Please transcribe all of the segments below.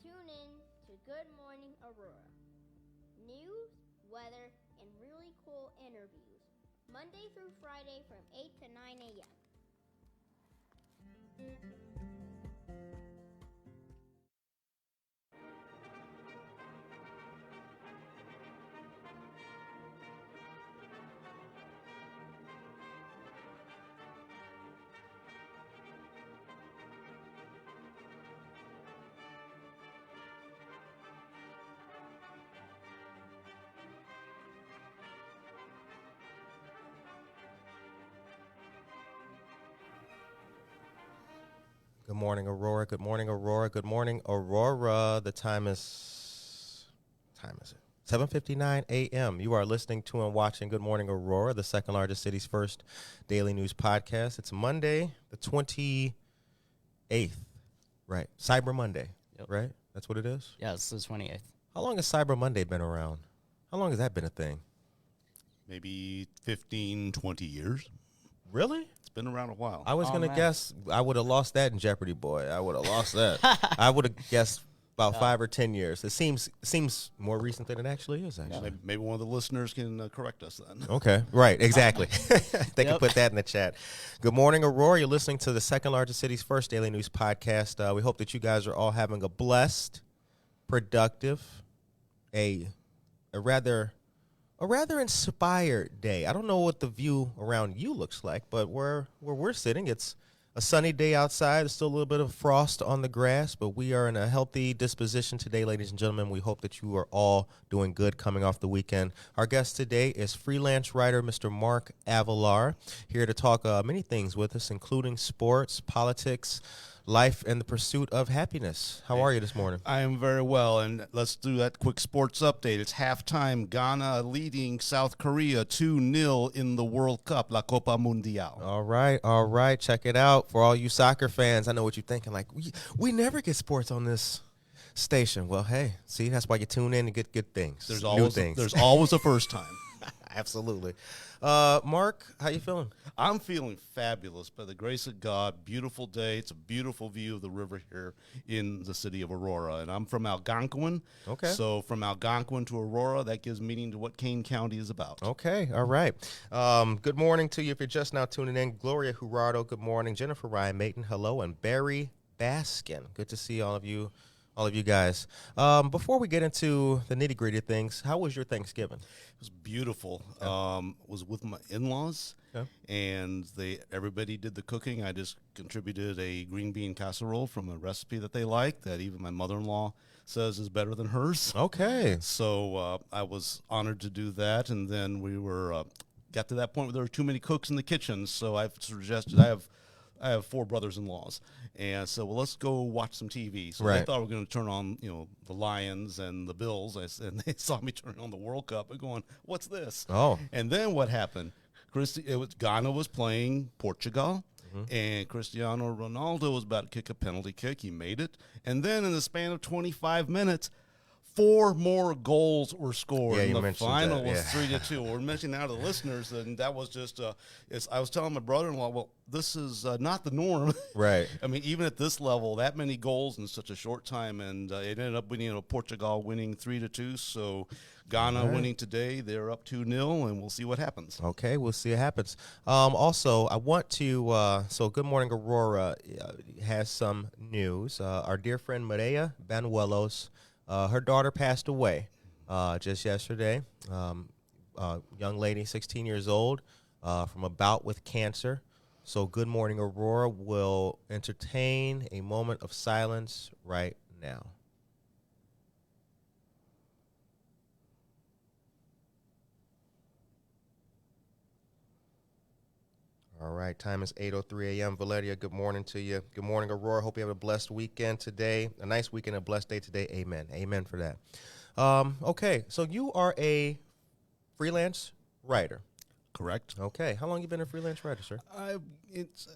Tune in to Good Morning Aurora. News, weather, and really cool interviews. Monday through Friday from 8 to 9 a.m. Good morning, Aurora. Good morning, Aurora. Good morning, Aurora. The time is 7:59 a.m. You are listening to and watching Good Morning Aurora, the second largest city's first daily news podcast. It's Monday, the 28th, right? Cyber Monday, right? That's what it is? Yeah, it's the 28th. How long has Cyber Monday been around? How long has that been a thing? Maybe 15, 20 years. Really? It's been around a while. I was going to guess I would have lost that in Jeopardy, boy. I would have lost that. I would have guessed about 5 or 10 years. It seems more recent than it actually is, actually. Maybe one of the listeners can correct us then. Okay, right, exactly. They can put that in the chat. Good morning, Aurora. You're listening to the second largest city's first daily news podcast. We hope that you guys are all having a blessed, productive, a rather inspired day. I don't know what the view around you looks like, but where we're sitting, it's a sunny day outside. There's still a little bit of frost on the grass, but we are in a healthy disposition today, ladies and gentlemen. We hope that you are all doing good coming off the weekend. Our guest today is freelance writer Mr. Marc Avelar, here to talk many things with us, including sports, politics, life, and the pursuit of happiness. How are you this morning? I am very well, and let's do that quick sports update. It's halftime. Ghana leading South Korea 2-0 in the World Cup, La Copa Mundial. All right. Check it out. For all you soccer fans, I know what you're thinking. Like, we never get sports on this station. Well, hey, see, that's why you tune in and get good things. There's always a first time. Absolutely. Mark, how you feeling? I'm feeling fabulous by the grace of God. Beautiful day. It's a beautiful view of the river here in the city of Aurora. And I'm from Algonquin. Okay. So from Algonquin to Aurora, that gives meaning to what Kane County is about. Okay. All right. Good morning to you. If you're just now tuning in, Gloria Jurado, good morning. Jennifer Ryan Mayton, hello. And Barry Baskin. Good to see all of you guys. Before we get into the nitty-gritty of things, how was your Thanksgiving? It was beautiful. Yeah. Was with my in-laws, and everybody did the cooking. I just contributed a green bean casserole from a recipe that they like, that even my mother-in-law says is better than hers. Okay. So I was honored to do that, and then we got to that point where there were too many cooks in the kitchen, so I've suggested I have 4 brothers-in-laws, and so let's go watch some TV. So right. They thought we were going to turn on, the Lions and the Bills, and they saw me turn on the World Cup and going, "What's this?" Oh, and then what happened? Ghana was playing Portugal, and Cristiano Ronaldo was about to kick a penalty kick. He made it, and then in the span of 25 minutes. 4 more goals were scored. Yeah, and the final that, was 3-2. We're mentioning now to the listeners, and that was just. I was telling my brother-in-law, well, this is not the norm. Right. I mean, even at this level, that many goals in such a short time, and it ended up winning. Portugal winning 3-2. So Ghana winning today. They're up 2-0, and we'll see what happens. Okay, we'll see what happens. Also, I want to. So, Good Morning Aurora has some news. Our dear friend Maria Banuelos. Her daughter passed away just yesterday. Young lady, 16 years old, from a bout with cancer. So Good Morning Aurora will entertain a moment of silence right now. All right, time is 8:03 a.m. Valeria, good morning to you. Good morning, Aurora. Hope you have a blessed weekend today. A nice weekend, a blessed day today. Amen. Amen for that. Okay, so you are a freelance writer. Correct. Okay. How long you been a freelance writer, sir? It's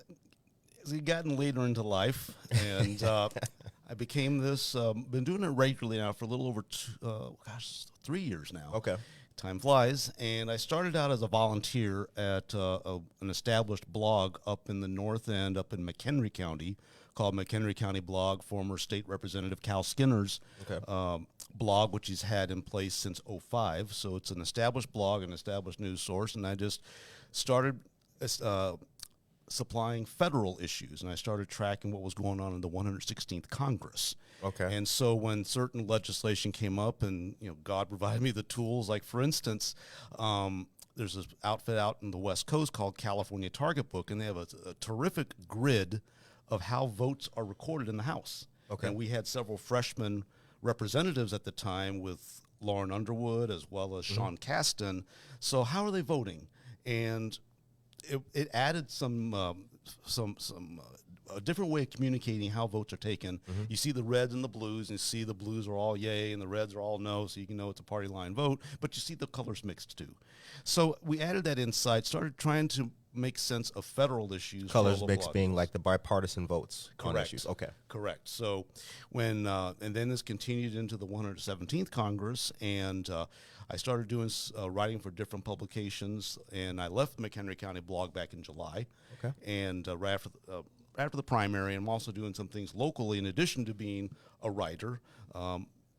gotten later into life, and I became this. Been doing it regularly now for a little over 3 years now. Okay. Time flies, and I started out as a volunteer at an established blog up in the north end, up in McHenry County, called McHenry County Blog, former State Representative Cal Skinner's blog, which he's had in place since '05. So it's an established blog, an established news source, and I just started supplying federal issues, and I started tracking what was going on in the 116th Congress. Okay. And so when certain legislation came up, and God provided me the tools, like for instance, there's this outfit out in the West Coast called California Target Book, and they have a terrific grid of how votes are recorded in the House. Okay. And we had several freshman representatives at the time with Lauren Underwood as well as Sean Casten. So how are they voting? And it added a different way of communicating how votes are taken. You see the reds and the blues, and you see the blues are all yay and the reds are all no, so you can know it's a party line vote, but you see the colors mixed too. So we added that insight, started trying to make sense of federal issues. Colors mixed being like the bipartisan votes on Correct. issues. Okay. Correct. So when and then this continued into the 117th Congress, and I started doing writing for different publications, and I left the McHenry County Blog back in July. Okay. And right after the primary, I'm also doing some things locally in addition to being a writer.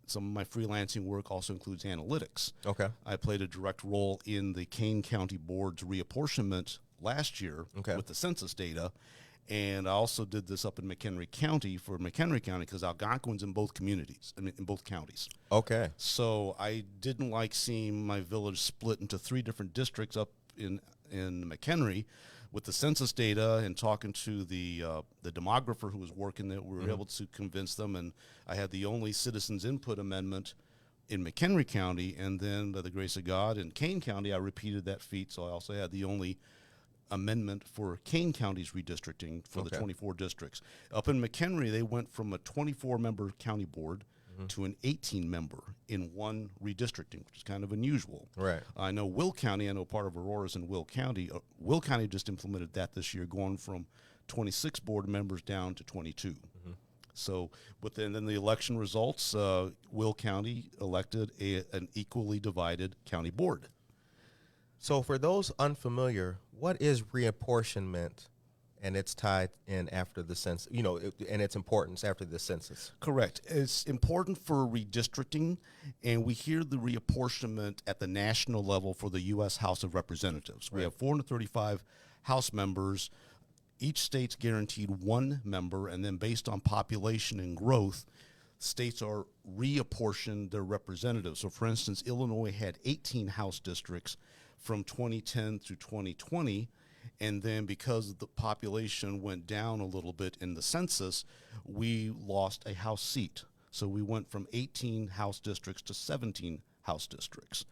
Some of my freelancing work also includes analytics. Okay. I played a direct role in the Kane County Board's reapportionment last year with the census data, and I also did this up in McHenry County for McHenry County because Algonquin's in both communities, in both counties. Okay. So I didn't like seeing my village split into 3 different districts up in McHenry. With the census data and talking to the demographer who was working there, we were able to convince them, and I had the only citizens input amendment in McHenry County, and then by the grace of God in Kane County, I repeated that feat, so I also had the only amendment for Kane County's redistricting for the 24 districts. Up in McHenry, they went from a 24-member county board to an 18-member in one redistricting, which is kind of unusual. Right. I know Will County, I know part of Aurora's in Will County. Will County just implemented that this year, going from 26 board members down to 22. So then the election results, Will County elected an equally divided county board. So for those unfamiliar, what is reapportionment, and it's tied in after the census, and its importance after the census? Correct. It's important for redistricting, and we hear the reapportionment at the national level for the U.S. House of Representatives. We have 435 House members. Each state's guaranteed 1 member, and then based on population and growth, states are reapportioned their representatives. So, for instance, Illinois had 18 House districts from 2010 through 2020. And then because the population went down a little bit in the census, we lost a House seat. So we went from 18 House districts to 17 House districts.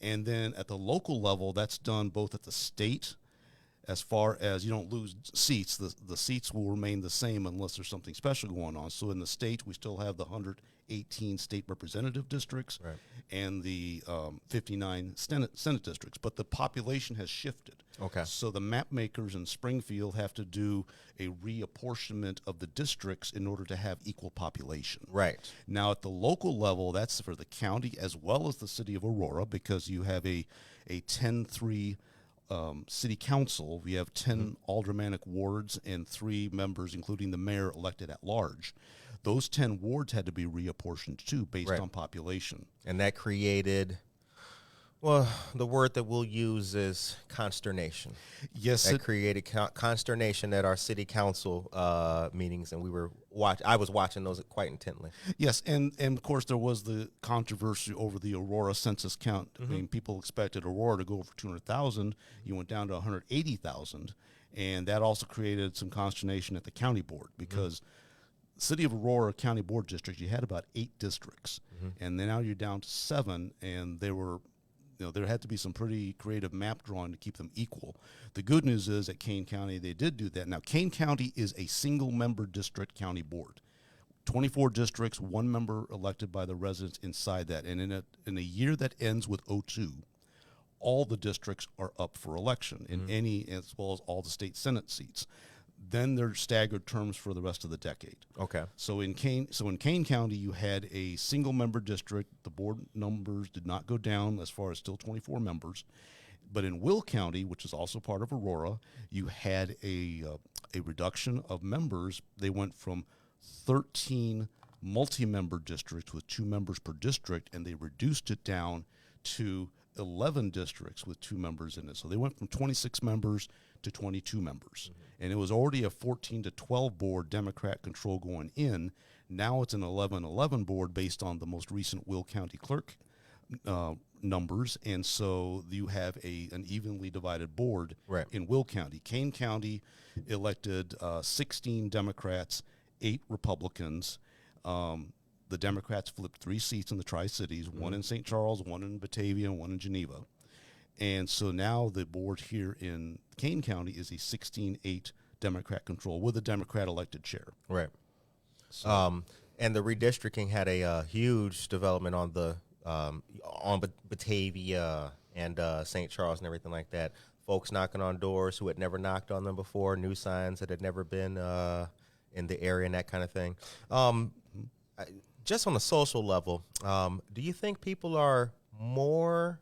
And then at the local level, that's done both at the state, as far as you don't lose seats. The seats will remain the same unless there's something special going on. So in the state, we still have the 118 state representative districts and the 59 Senate districts. But the population has shifted. Okay. So the map makers in Springfield have to do a reapportionment of the districts in order to have equal population. Right. Now at the local level, that's for the county as well as the city of Aurora, because you have a 10-3 city council. We have 10 aldermanic wards and 3 members, including the mayor, elected at large. Those 10 wards had to be reapportioned too, based on population. And that created, well, the word that we'll use is consternation. Yes, that created consternation at our city council meetings, and I was watching those quite intently. Yes, and of course there was the controversy over the Aurora census count. I mean, people expected Aurora to go over 200,000. You went down to 180,000, and that also created some consternation at the county board because City of Aurora County Board District, you had about 8 districts, and then now you're down to 7, and there had to be some pretty creative map drawing to keep them equal. The good news is at Kane County, they did do that. Now, Kane County is a single-member district county board. 24 districts, 1 member elected by the residents inside that. And in a year that ends with 02, all the districts are up for election, in any, as well as all the state Senate seats. Then there's staggered terms for the rest of the decade. Okay. So in Kane County, you had a single member district. The board numbers did not go down as far as still 24 members. But in Will County, which is also part of Aurora, you had a reduction of members. They went from 13 multi-member districts with 2 members per district, and they reduced it down to 11 districts with 2 members in it. So they went from 26 members to 22 members. Mm-hmm. And it was already a 14 to 12 board Democrat control going in. Now it's an 11-11 board based on the most recent Will County clerk numbers. And so you have an evenly divided board in Will County. Kane County elected 16 Democrats, 8 Republicans. The Democrats flipped 3 seats in the Tri-Cities, mm-hmm. 1 in St. Charles, 1 in Batavia, and 1 in Geneva. And so now the board here in Kane County is a 16-8 Democrat control with a Democrat-elected chair. Right. So, and the redistricting had a huge development on the on Batavia and St. Charles and everything like that. Folks knocking on doors who had never knocked on them before, new signs that had never been in the area and that kind of thing. Just on a social level, do you think people are more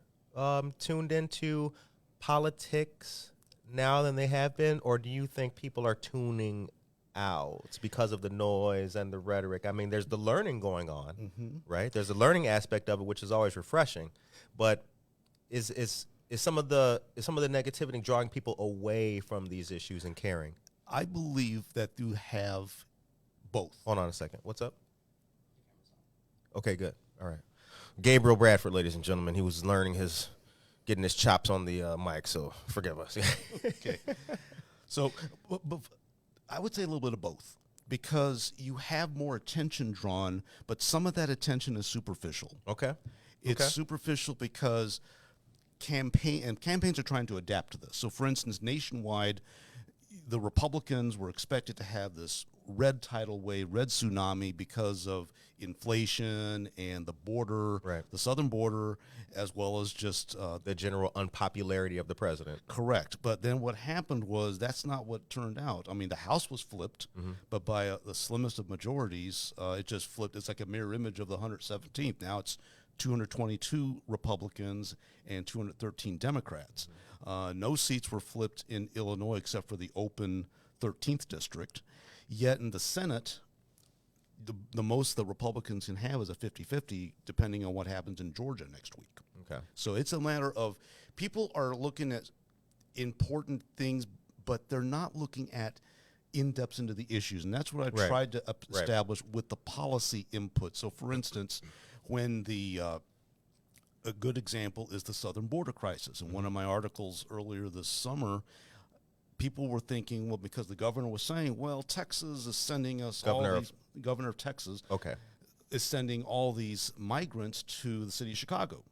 tuned into politics now than they have been, or do you think people are tuning out because of the noise and the rhetoric? I mean, there's the learning going on, mm-hmm. right? There's a learning aspect of it, which is always refreshing, but is some of the negativity drawing people away from these issues and caring? I believe that you have both. Hold on a second. What's up? Okay, good. All right. Gabriel Bradford, ladies and gentlemen, he was getting his chops on the mic, so forgive us. Okay. So, but I would say a little bit of both, because you have more attention drawn, but some of that attention is superficial. Okay. It's superficial because campaigns are trying to adapt to this. So, for instance, nationwide, the Republicans were expected to have this red tidal wave, red tsunami, because of inflation and the border, the southern border, as well as just the general unpopularity of the president. Correct. But then what happened was that's not what turned out. I mean, the House was flipped, mm-hmm. but by the slimmest of majorities, it just flipped. It's like a mirror image of the 117th. Now it's 222 Republicans and 213 Democrats. Mm-hmm. No seats were flipped in Illinois except for the open 13th district. Yet in the Senate, the most the Republicans can have is a 50-50, depending on what happens in Georgia next week. Okay. So it's a matter of people are looking at important things, but they're not looking at in-depth into the issues. And that's what I tried to establish with the policy input. So, for instance, when a good example is the southern border crisis. In one of my articles earlier this summer, people were thinking, well, because the governor was saying, well, Texas is sending us governor of Texas is sending all these migrants to the city of Chicago.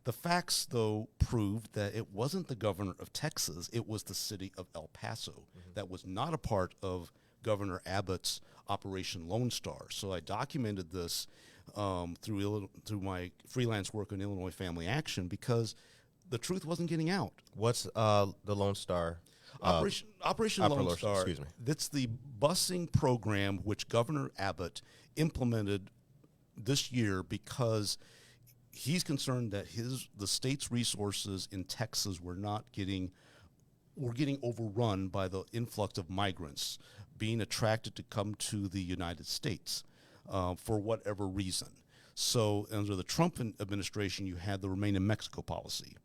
The facts, though, proved that it wasn't the governor of Texas, it was the city of El Paso. Mm-hmm. That was not a part of Governor Abbott's Operation Lone Star. So I documented this through my freelance work on Illinois Family Action, because the truth wasn't getting out. What's the Lone Star? Operation Lone Star. Excuse me. That's the busing program which Governor Abbott implemented this year because he's concerned that the state's resources in Texas were getting overrun by the influx of migrants being attracted to come to the United States for whatever reason. So under the Trump administration, you had the Remain in Mexico policy.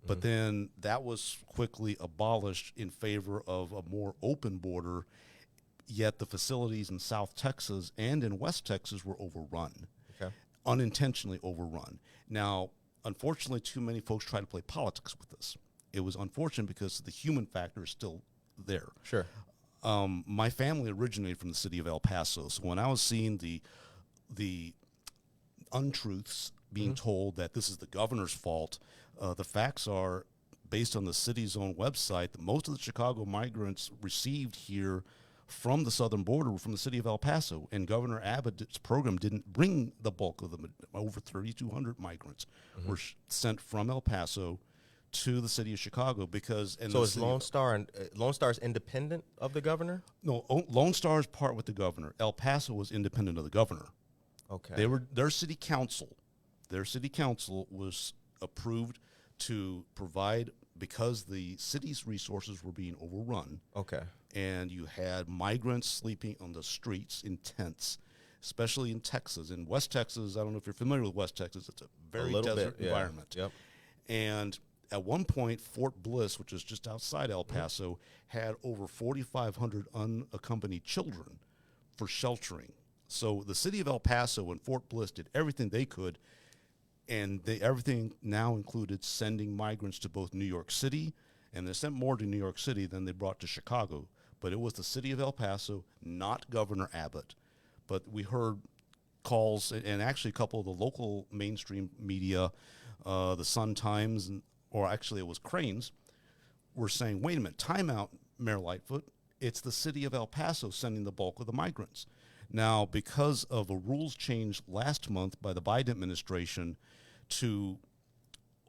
But then that was quickly abolished in favor of a more open border, yet the facilities in South Texas and in West Texas were overrun, unintentionally overrun. Now, unfortunately, too many folks try to play politics with this. It was unfortunate because the human factor is still there. Sure. My family originated from the city of El Paso, so when I was seeing the untruths being told that this is the governor's fault, the facts are, based on the city's own website, that most of the Chicago migrants received here from the southern border were from the city of El Paso, and Governor Abbott's program didn't bring the bulk of them. Over 3,200 migrants were sent from El Paso to the city of Chicago because. So is Lone Star's independent of the governor? No, Lone Star's part with the governor. El Paso was independent of the governor. Okay. Their city council was approved to provide because the city's resources were being overrun, Okay. and you had migrants sleeping on the streets in tents, especially in Texas. In West Texas, I don't know if you're familiar with West Texas, it's a very desert environment. Yep. And at one point, Fort Bliss, which is just outside El Paso, had over 4,500 unaccompanied children for sheltering. So the city of El Paso and Fort Bliss did everything they could, and everything now included sending migrants to both New York City, and they sent more to New York City than they brought to Chicago. But it was the city of El Paso, not Governor Abbott. But we heard calls, and actually a couple of the local mainstream media, the Sun-Times, or actually it was Cranes, were saying, wait a minute, time out, Mayor Lightfoot. It's the city of El Paso sending the bulk of the migrants. Now, because of a rules change last month by the Biden administration to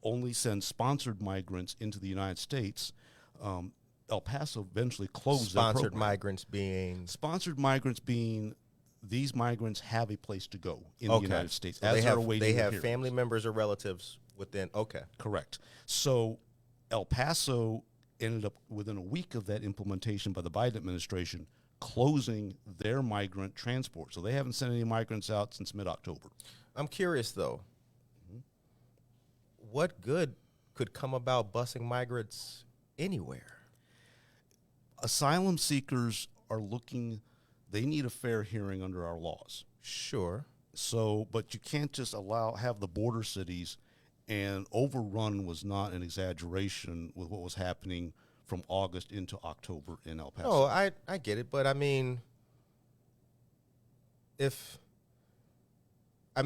only send sponsored migrants into the United States, El Paso eventually closed that program. Sponsored migrants being these migrants have a place to go in the United States. So they have family members or relatives within. Okay. Correct. So El Paso ended up within a week of that implementation by the Biden administration closing their migrant transport. So they haven't sent any migrants out since mid-October. I'm curious, though. What good could come about busing migrants anywhere? Asylum seekers are looking, they need a fair hearing under our laws. Sure. So, but you can't just have the border cities, and overrun was not an exaggeration with what was happening from August into October in El Paso. No, I get it, but I mean, if a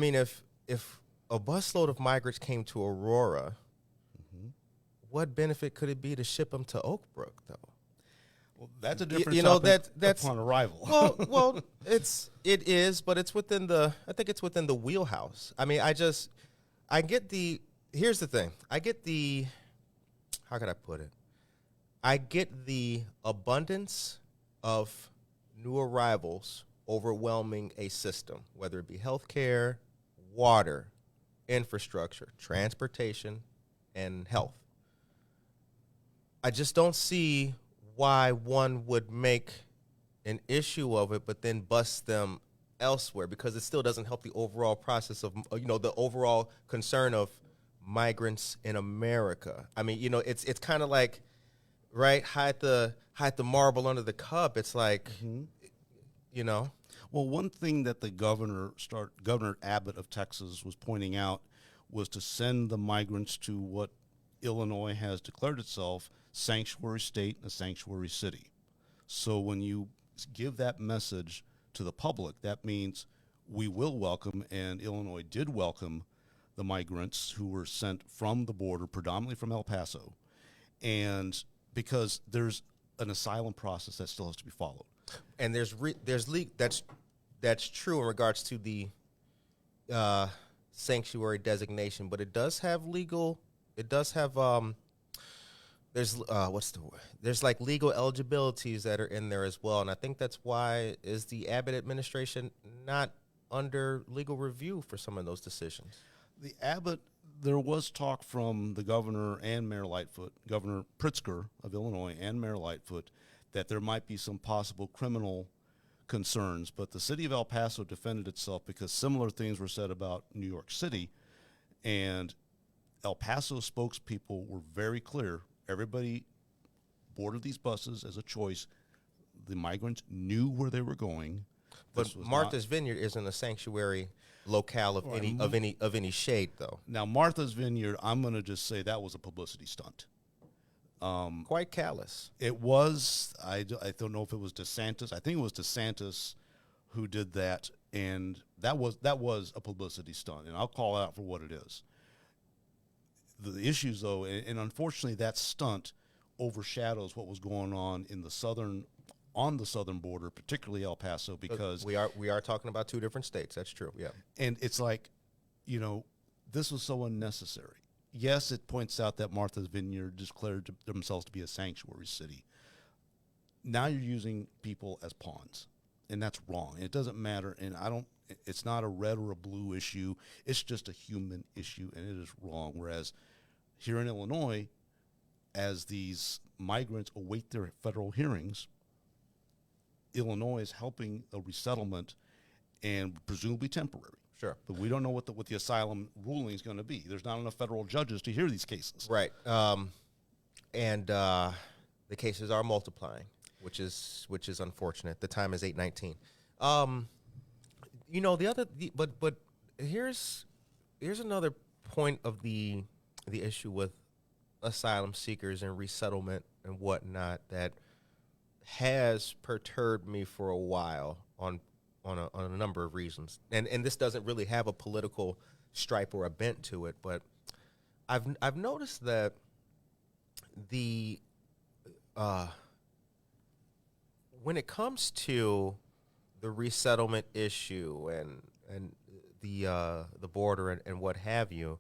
busload of migrants came to Aurora, what benefit could it be to ship them to Oakbrook, though? Well, that's a different topic that's upon arrival. well, it is, but it's within the. I think it's within the wheelhouse. I mean, I get the. Here's the thing. I get the. How could I put it? I get the abundance of new arrivals overwhelming a system, whether it be healthcare, water, infrastructure, transportation, and health. I just don't see why one would make an issue of it, but then bust them elsewhere, because it still doesn't help the overall process of, the overall concern of migrants in America. I mean, it's kind of like, right, hide the marble under the cup. It's like, Well, one thing that the Governor Abbott of Texas was pointing out was to send the migrants to what Illinois has declared itself sanctuary state and a sanctuary city. So when you give that message to the public, that means we will welcome, and Illinois did welcome, the migrants who were sent from the border, predominantly from El Paso, and because there's an asylum process that still has to be followed, and that's true in regards to the sanctuary designation, but it does have legal. It does have there's there's like legal eligibilities that are in there as well, and I think that's why is the Abbott administration not under legal review for some of those decisions. There was talk from the governor and Mayor Lightfoot, Governor Pritzker of Illinois and Mayor Lightfoot, that there might be some possible criminal concerns, but the city of El Paso defended itself because similar things were said about New York City, and El Paso spokespeople were very clear. Everybody boarded these buses as a choice. The migrants knew where they were going. But Martha's Vineyard isn't a sanctuary locale of any shade, though. Now, Martha's Vineyard, I'm going to just say that was a publicity stunt. Quite callous. It was. I don't know if it was DeSantis. I think it was DeSantis who did that, and that was a publicity stunt, and I'll call it out for what it is. The issues, though, and unfortunately, that stunt overshadows what was going on in the southern border, particularly El Paso, because we are talking about two different states. That's true. Yeah, and it's like, this was so unnecessary. Yes, it points out that Martha's Vineyard declared themselves to be a sanctuary city. Now you're using people as pawns, and that's wrong. It doesn't matter, and it's not a red or a blue issue. It's just a human issue, and it is wrong. Whereas here in Illinois, as these migrants await their federal hearings, Illinois is helping a resettlement and presumably temporary. Sure. But we don't know what the asylum ruling is going to be. There's not enough federal judges to hear these cases. Right. And the cases are multiplying, which is unfortunate. The time is 8:19. But here's another point of the issue with asylum seekers and resettlement and whatnot that has perturbed me for a while on a number of reasons. And this doesn't really have a political stripe or a bent to it, but I've noticed that when it comes to the resettlement issue and the border and what have you,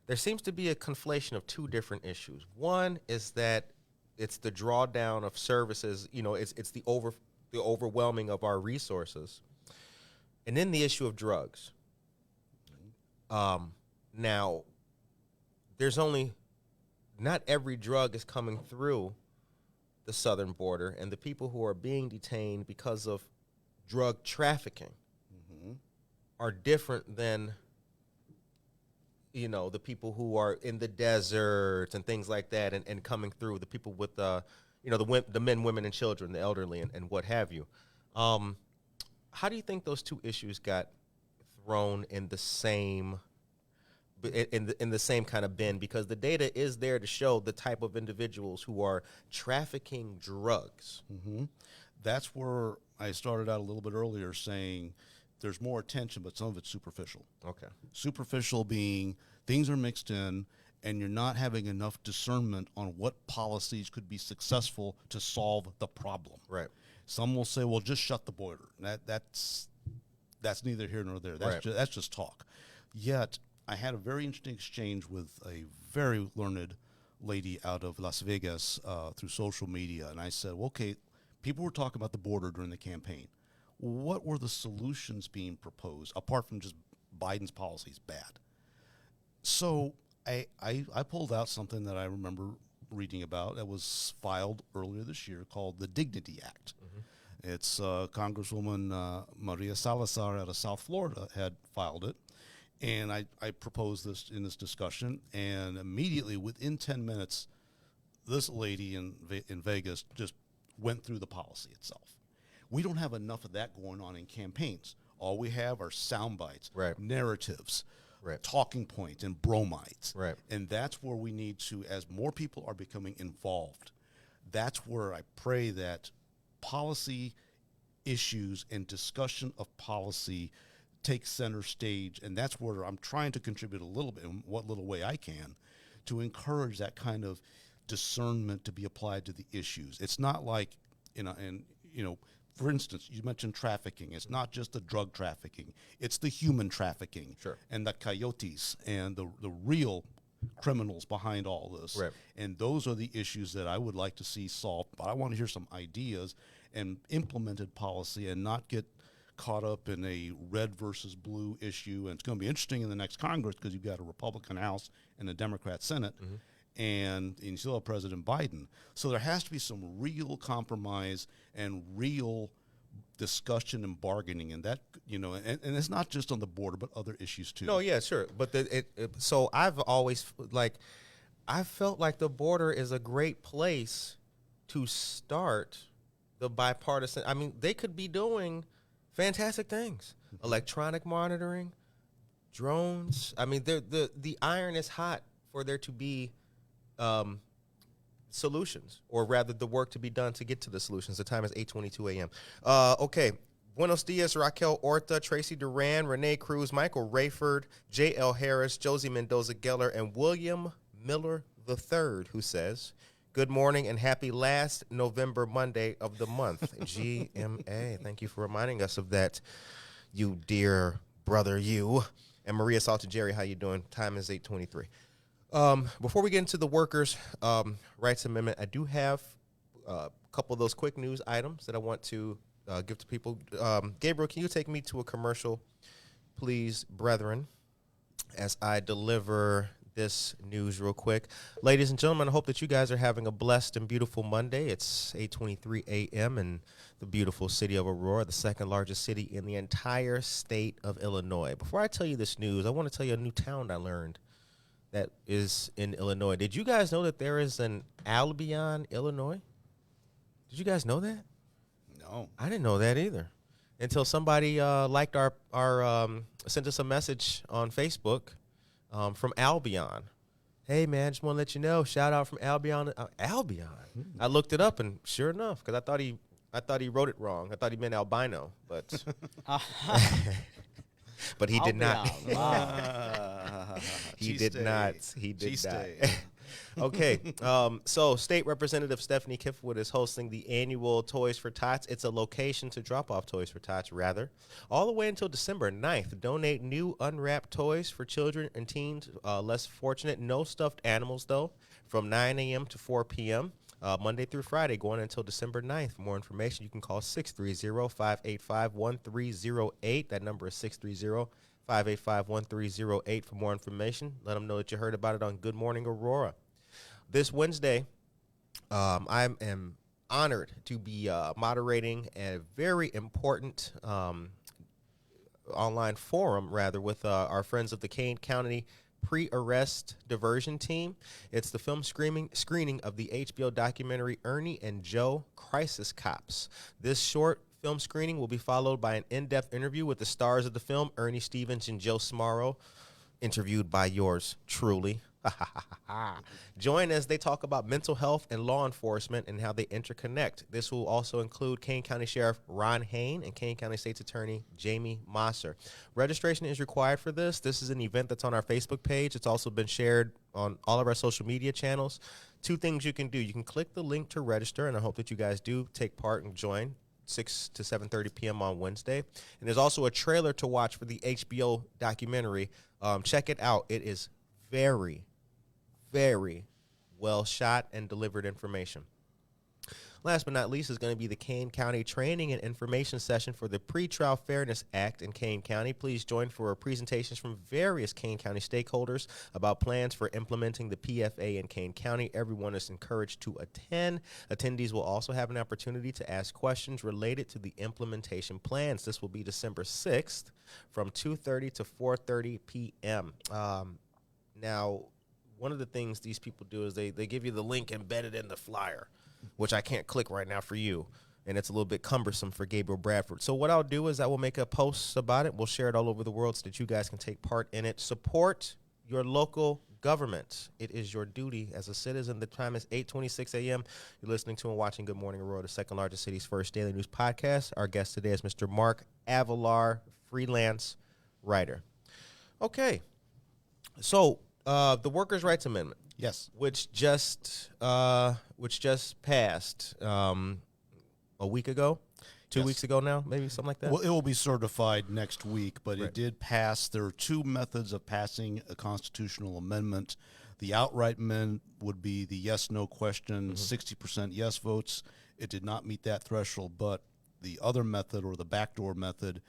there seems to be a conflation of two different issues. One is that it's the drawdown of services, it's the overwhelming of our resources. And then the issue of drugs. Now, not every drug is coming through the southern border, and the people who are being detained because of drug trafficking are different than, the people who are in the deserts and things like that and coming through, the people with, the men, women, and children, the elderly, and what have you. How do you think those two issues got thrown in the same in the same kind of bin? Because the data is there to show the type of individuals who are trafficking drugs. That's where I started out a little bit earlier saying there's more attention, but some of it's superficial. Okay. Superficial being things are mixed in, and you're not having enough discernment on what policies could be successful to solve the problem. Right. Some will say, well, just shut the border. That's neither here nor there. That's just talk. Yet, I had a very interesting exchange with a very learned lady out of Las Vegas through social media, and I said, well, okay, people were talking about the border during the campaign. What were the solutions being proposed, apart from just Biden's policies bad? So I pulled out something that I remember reading about that was filed earlier this year called the Dignity Act. It's Congresswoman Maria Salazar out of South Florida had filed it. And I proposed this in this discussion, and immediately within 10 minutes, this lady in Vegas just went through the policy itself. We don't have enough of that going on in campaigns. All we have are sound bites, narratives, talking points, and bromides. Right. And that's where we need to, as more people are becoming involved, that's where I pray that policy issues and discussion of policy take center stage, and that's where I'm trying to contribute a little bit in what little way I can to encourage that kind of discernment to be applied to the issues. It's not like, for instance, you mentioned trafficking. It's not just the drug trafficking. It's the human trafficking and the coyotes and the real criminals behind all this. Right. And those are the issues that I would like to see solved. But I want to hear some ideas and implemented policy and not get caught up in a red versus blue issue. And it's going to be interesting in the next Congress because you've got a Republican House and a Democrat Senate, and you still have President Biden. So there has to be some real compromise and real discussion and bargaining, and that, and it's not just on the border, but other issues too. No, yeah, sure. But so I've always I felt like the border is a great place to start the bipartisan. I mean, they could be doing fantastic things. Electronic monitoring, drones. I mean, the iron is hot for there to be solutions, or rather the work to be done to get to the solutions. The time is 8:22 a.m. Okay. Buenos dias, Raquel Orta, Tracy Duran, Renee Cruz, Michael Rayford, J.L. Harris, Josie Mendoza-Geller, and William Miller III, who says, good morning and happy last November Monday of the month, GMA. Thank you for reminding us of that, you dear brother, you. And Maria Salter Jerry, how you doing? Time is 8:23. Before we get into the workers' rights amendment, I do have a couple of those quick news items that I want to give to people. Gabriel, can you take me to a commercial, please, brethren, as I deliver this news real quick. Ladies and gentlemen, I hope that you guys are having a blessed and beautiful Monday. It's 8:23 a.m. in the beautiful city of Aurora, the second largest city in the entire state of Illinois. Before I tell you this news, I want to tell you a new town I learned that is in Illinois. Did you guys know that there is an Albion, Illinois? Did you guys know that? No. I didn't know that either until somebody liked our sent us a message on Facebook from Albion. Hey, man, just want to let you know, shout out from Albion. Albion. I looked it up, and sure enough, because I thought he wrote it wrong. I thought he meant albino, but but he did not. He did not. He did not. Okay, so State Representative Stephanie Kifwood is hosting the annual Toys for Tots. It's a location to drop off Toys for Tots, rather. All the way until December 9th. Donate new unwrapped toys for children and teens less fortunate. No stuffed animals, though, from 9 a.m. to 4 p.m., Monday through Friday, going until December 9th. For more information, you can call 630-585-1308. That number is 630-585-1308 for more information. Let them know that you heard about it on Good Morning Aurora. This Wednesday, I am honored to be moderating a very important online forum, with our friends of the Kane County Pre-Arrest Diversion team. It's the film screening of the HBO documentary Ernie and Joe, Crisis Cops. This short film screening will be followed by an in-depth interview with the stars of the film, Ernie Stevens and Joe Smarro, interviewed by yours truly. Join as they talk about mental health and law enforcement and how they interconnect. This will also include Kane County Sheriff Ron Hain and Kane County State's Attorney Jamie Mosser. Registration is required for this. This is an event that's on our Facebook page. It's also been shared on all of our social media channels. Two things you can do. You can click the link to register, and I hope that you guys do take part and join 6 to 7:30 p.m. on Wednesday. And there's also a trailer to watch for the HBO documentary. Check it out. It is very, very well shot and delivered information. Last but not least is going to be the Kane County Training and Information Session for the Pretrial Fairness Act in Kane County. Please join for presentations from various Kane County stakeholders about plans for implementing the PFA in Kane County. Everyone is encouraged to attend. Attendees will also have an opportunity to ask questions related to the implementation plans. This will be December 6th from 2:30 to 4:30 p.m. Now, one of the things these people do is they give you the link embedded in the flyer, which I can't click right now for you, and it's a little bit cumbersome for Gabriel Bradford. So what I'll do is I will make a post about it. We'll share it all over the world so that you guys can take part in it. Support your local government. It is your duty as a citizen. The time is 8:26 a.m. You're listening to and watching Good Morning Aurora, the second largest city's first daily news podcast. Our guest today is Mr. Marc Avelar, freelance writer. Okay, so the Workers' Rights Amendment. Yes. Which just passed a week ago, 2 weeks ago now, maybe something like that. Well, it will be certified next week, but Right. It did pass. There are two methods of passing a constitutional amendment. The outright amendment would be the yes/no question, 60% yes votes. It did not meet that threshold, but the other method, or the backdoor method,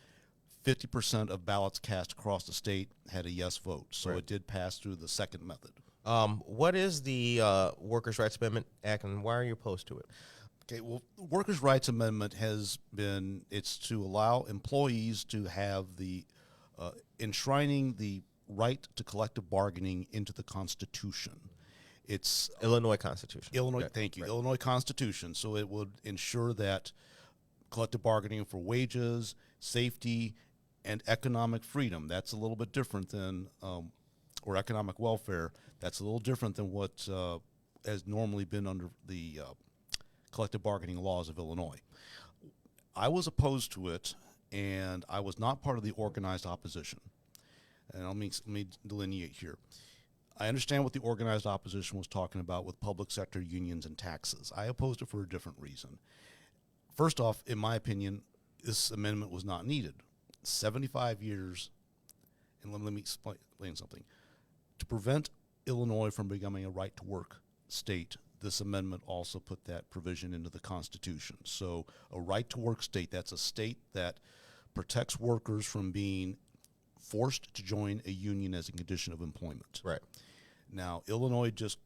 50% of ballots cast across the state had a yes vote. So Right. It did pass through the second method. What is the Workers' Rights Amendment Act, and why are you opposed to it? Okay, well, the Workers' Rights Amendment it's to allow employees to have the enshrining the right to collective bargaining into the Constitution. It's Illinois Constitution. Illinois, Okay, thank you, right. Illinois Constitution. So it would ensure that collective bargaining for wages, safety, and economic freedom. That's a little bit different than, or economic welfare. That's a little different than what has normally been under the collective bargaining laws of Illinois. I was opposed to it, and I was not part of the organized opposition. And let me delineate here. I understand what the organized opposition was talking about with public sector unions and taxes. I opposed it for a different reason. First off, in my opinion, this amendment was not needed. 75 years, and let me explain something. To prevent Illinois from becoming a right-to-work state, this amendment also put that provision into the Constitution. So a right-to-work state, that's a state that protects workers from being forced to join a union as a condition of employment. Right. Now, Illinois just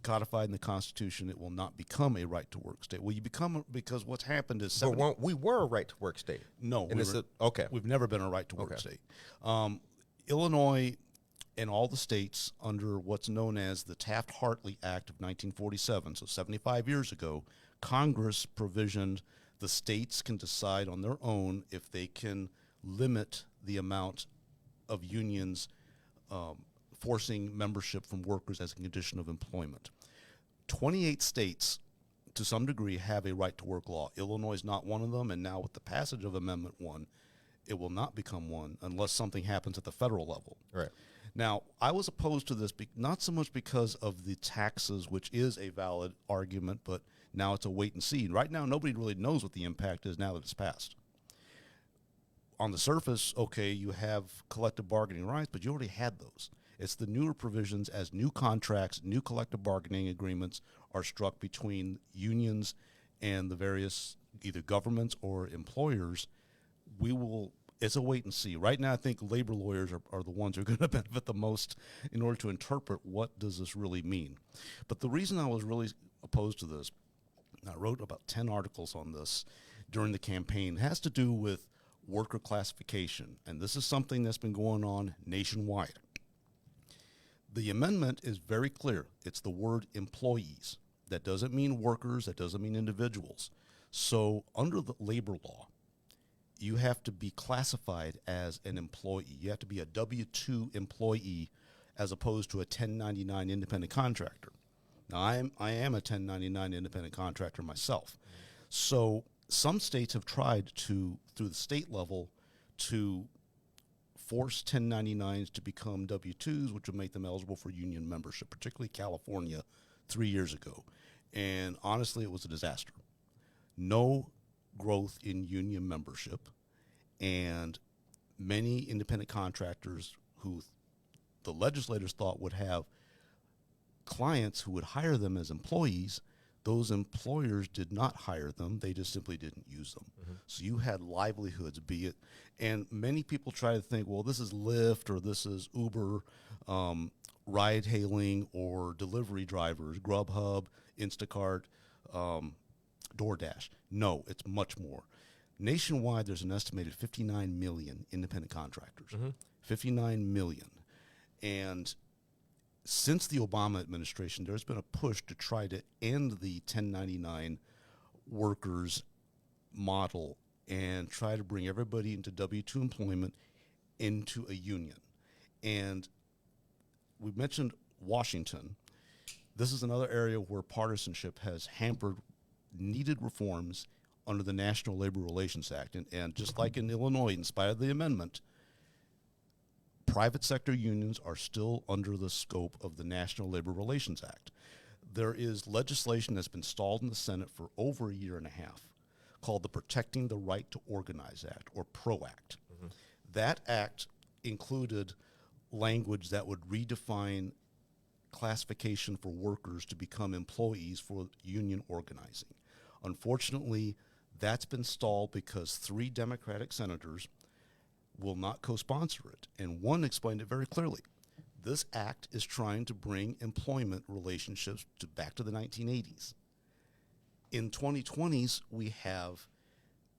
codified in the Constitution it will not become a right-to-work state. Will you become, because what's happened is... we were a right-to-work state. No. Okay. We've never been a right-to-work state. Illinois and all the states under what's known as the Taft-Hartley Act of 1947, so 75 years ago, Congress provisioned the states can decide on their own if they can limit the amount of unions forcing membership from workers as a condition of employment. 28 states, to some degree, have a right-to-work law. Illinois is not one of them, and now with the passage of Amendment 1, it will not become one unless something happens at the federal level. Right. Now, I was opposed to this, not so much because of the taxes, which is a valid argument, but now it's a wait and see. Right now, nobody really knows what the impact is now that it's passed. On the surface, okay, you have collective bargaining rights, but you already had those. It's the newer provisions as new contracts, new collective bargaining agreements are struck between unions and the various either governments or employers. It's a wait and see. Right now, I think labor lawyers are the ones who are going to benefit the most in order to interpret what does this really mean. But the reason I was really opposed to this, I wrote about 10 articles on this during the campaign, has to do with worker classification. And this is something that's been going on nationwide. The amendment is very clear. It's the word employees. That doesn't mean workers. That doesn't mean individuals. So under the labor law, you have to be classified as an employee. You have to be a W-2 employee as opposed to a 1099 independent contractor. Now, I am a 1099 independent contractor myself. So some states have tried to, through the state level, to force 1099s to become W-2s, which would make them eligible for union membership, particularly California 3 years ago. And honestly, it was a disaster. No growth in union membership, and many independent contractors who the legislators thought would have clients who would hire them as employees, those employers did not hire them. They just simply didn't use them. Mm-hmm. So you had livelihoods, be it, and many people try to think, well, this is Lyft or this is Uber, ride hailing or delivery drivers, Grubhub, Instacart, DoorDash. No, it's much more. Nationwide, there's an estimated 59 million independent contractors. Mm-hmm. 59 million. And since the Obama administration, there's been a push to try to end the 1099 workers model and try to bring everybody into W-2 employment into a union. And we mentioned Washington. This is another area where partisanship has hampered needed reforms under the National Labor Relations Act. And just like in Illinois, in spite of the amendment, private sector unions are still under the scope of the National Labor Relations Act. There is legislation that's been stalled in the Senate for over a year and a half called the Protecting the Right to Organize Act, or PRO Act. Mm-hmm. That act included language that would redefine classification for workers to become employees for union organizing. Unfortunately, that's been stalled because 3 Democratic senators will not co-sponsor it. And one explained it very clearly. This act is trying to bring employment relationships back to the 1980s. In 2020s, we have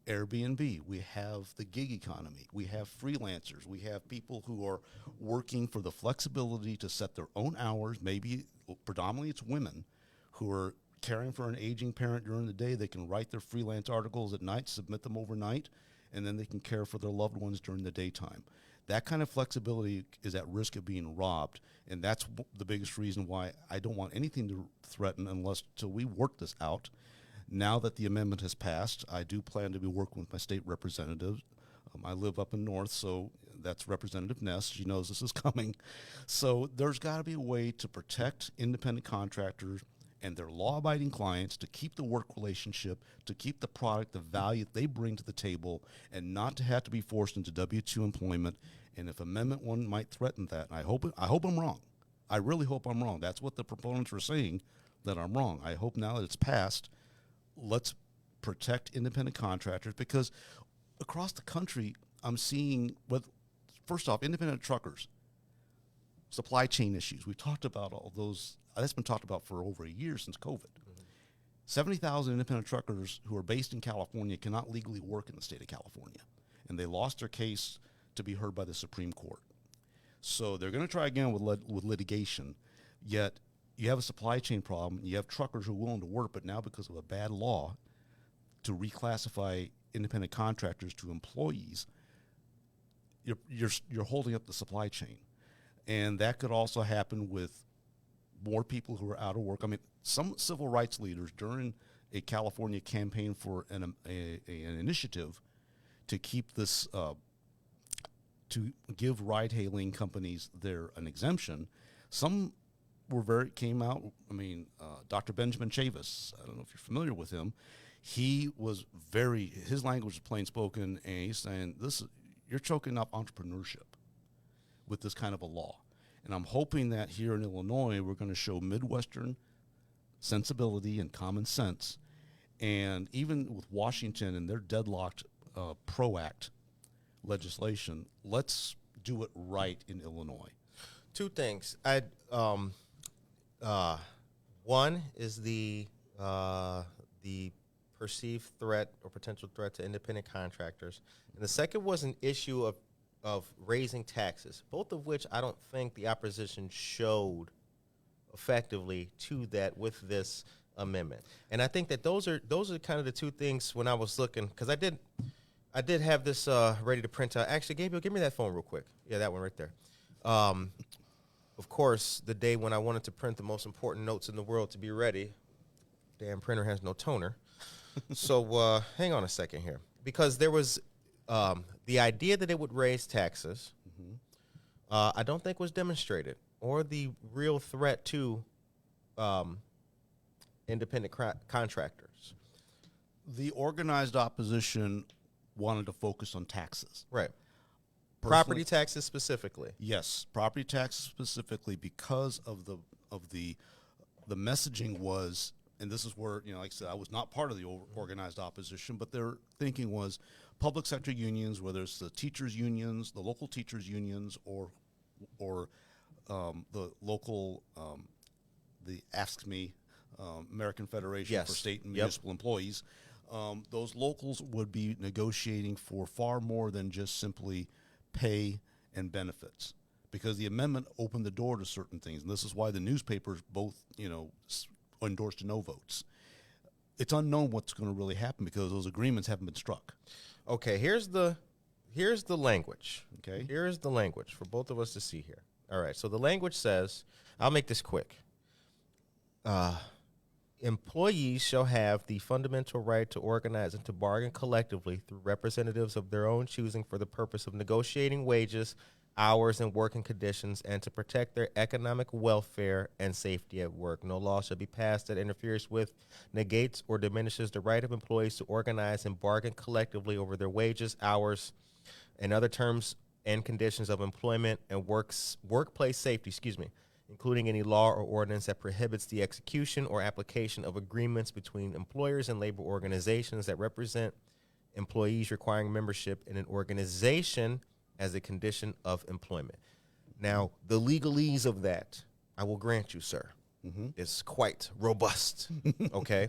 Airbnb, we have the gig economy, we have freelancers, we have people who are working for the flexibility to set their own hours. Maybe predominantly it's women who are caring for an aging parent during the day. They can write their freelance articles at night, submit them overnight, and then they can care for their loved ones during the daytime. That kind of flexibility is at risk of being robbed, and that's the biggest reason why I don't want anything to threaten unless till we work this out. Now that the amendment has passed, I do plan to be working with my state representatives. I live up in North, so that's Representative Ness. She knows this is coming. So there's got to be a way to protect independent contractors and their law-abiding clients, to keep the work relationship, to keep the product, the value they bring to the table, and not to have to be forced into W-2 employment. And if Amendment 1 might threaten that, I hope I'm wrong. I really hope I'm wrong. That's what the proponents are saying, that I'm wrong. I hope now that it's passed, let's protect independent contractors, because across the country, I'm seeing, first off, independent truckers. supply chain issues. We've talked about all those. That's been talked about for over a year since COVID. 70,000 independent truckers who are based in California cannot legally work in the state of California. And they lost their case to be heard by the Supreme Court. So they're going to try again with litigation. Yet you have a supply chain problem. You have truckers who are willing to work, but now because of a bad law to reclassify independent contractors to employees, you're holding up the supply chain. And that could also happen with more people who are out of work. I mean, some civil rights leaders during a California campaign for an initiative to keep this, to give ride-hailing companies an exemption. Some came out. I mean, Dr. Benjamin Chavis. I don't know if you're familiar with him. He was his language is plain spoken, and he's saying you're choking up entrepreneurship with this kind of a law. And I'm hoping that here in Illinois, we're going to show Midwestern sensibility and common sense. And even with Washington and their deadlocked PRO Act legislation, let's do it right in Illinois. Two things. One is the perceived threat or potential threat to independent contractors. And the second was an issue of raising taxes, both of which I don't think the opposition showed effectively to that with this amendment. And I think that those are kind of the two things when I was looking, because I did have this ready to print out. Actually, Gabriel, give me that phone real quick. Yeah, that one right there. Of course, the day when I wanted to print the most important notes in the world to be ready, damn printer has no toner. So hang on a second here, because there was the idea that it would raise taxes, I don't think was demonstrated, or the real threat to independent contractors. The organized opposition wanted to focus on taxes. Right. Property taxes specifically. Yes, property taxes specifically, because of the messaging was, and this is where, like I said, I was not part of the organized opposition, but their thinking was public sector unions, whether it's the teachers unions, the local teachers unions, or the local, the AFSCME, American Federation for State and Municipal Employees, those locals would be negotiating for far more than just simply pay and benefits, because the amendment opened the door to certain things. And this is why the newspapers both, endorsed no votes. It's unknown what's going to really happen because those agreements haven't been struck. Okay, here's the language. Okay. Here's the language for both of us to see here. All right, so the language says, I'll make this quick. Employees shall have the fundamental right to organize and to bargain collectively through representatives of their own choosing for the purpose of negotiating wages, hours, and working conditions, and to protect their economic welfare and safety at work. No law shall be passed that interferes with, negates, or diminishes the right of employees to organize and bargain collectively over their wages, hours, and other terms and conditions of employment and workplace safety, including any law or ordinance that prohibits the execution or application of agreements between employers and labor organizations that represent employees requiring membership in an organization as a condition of employment. Now, the legalese of that, I will grant you, sir, is quite robust, okay,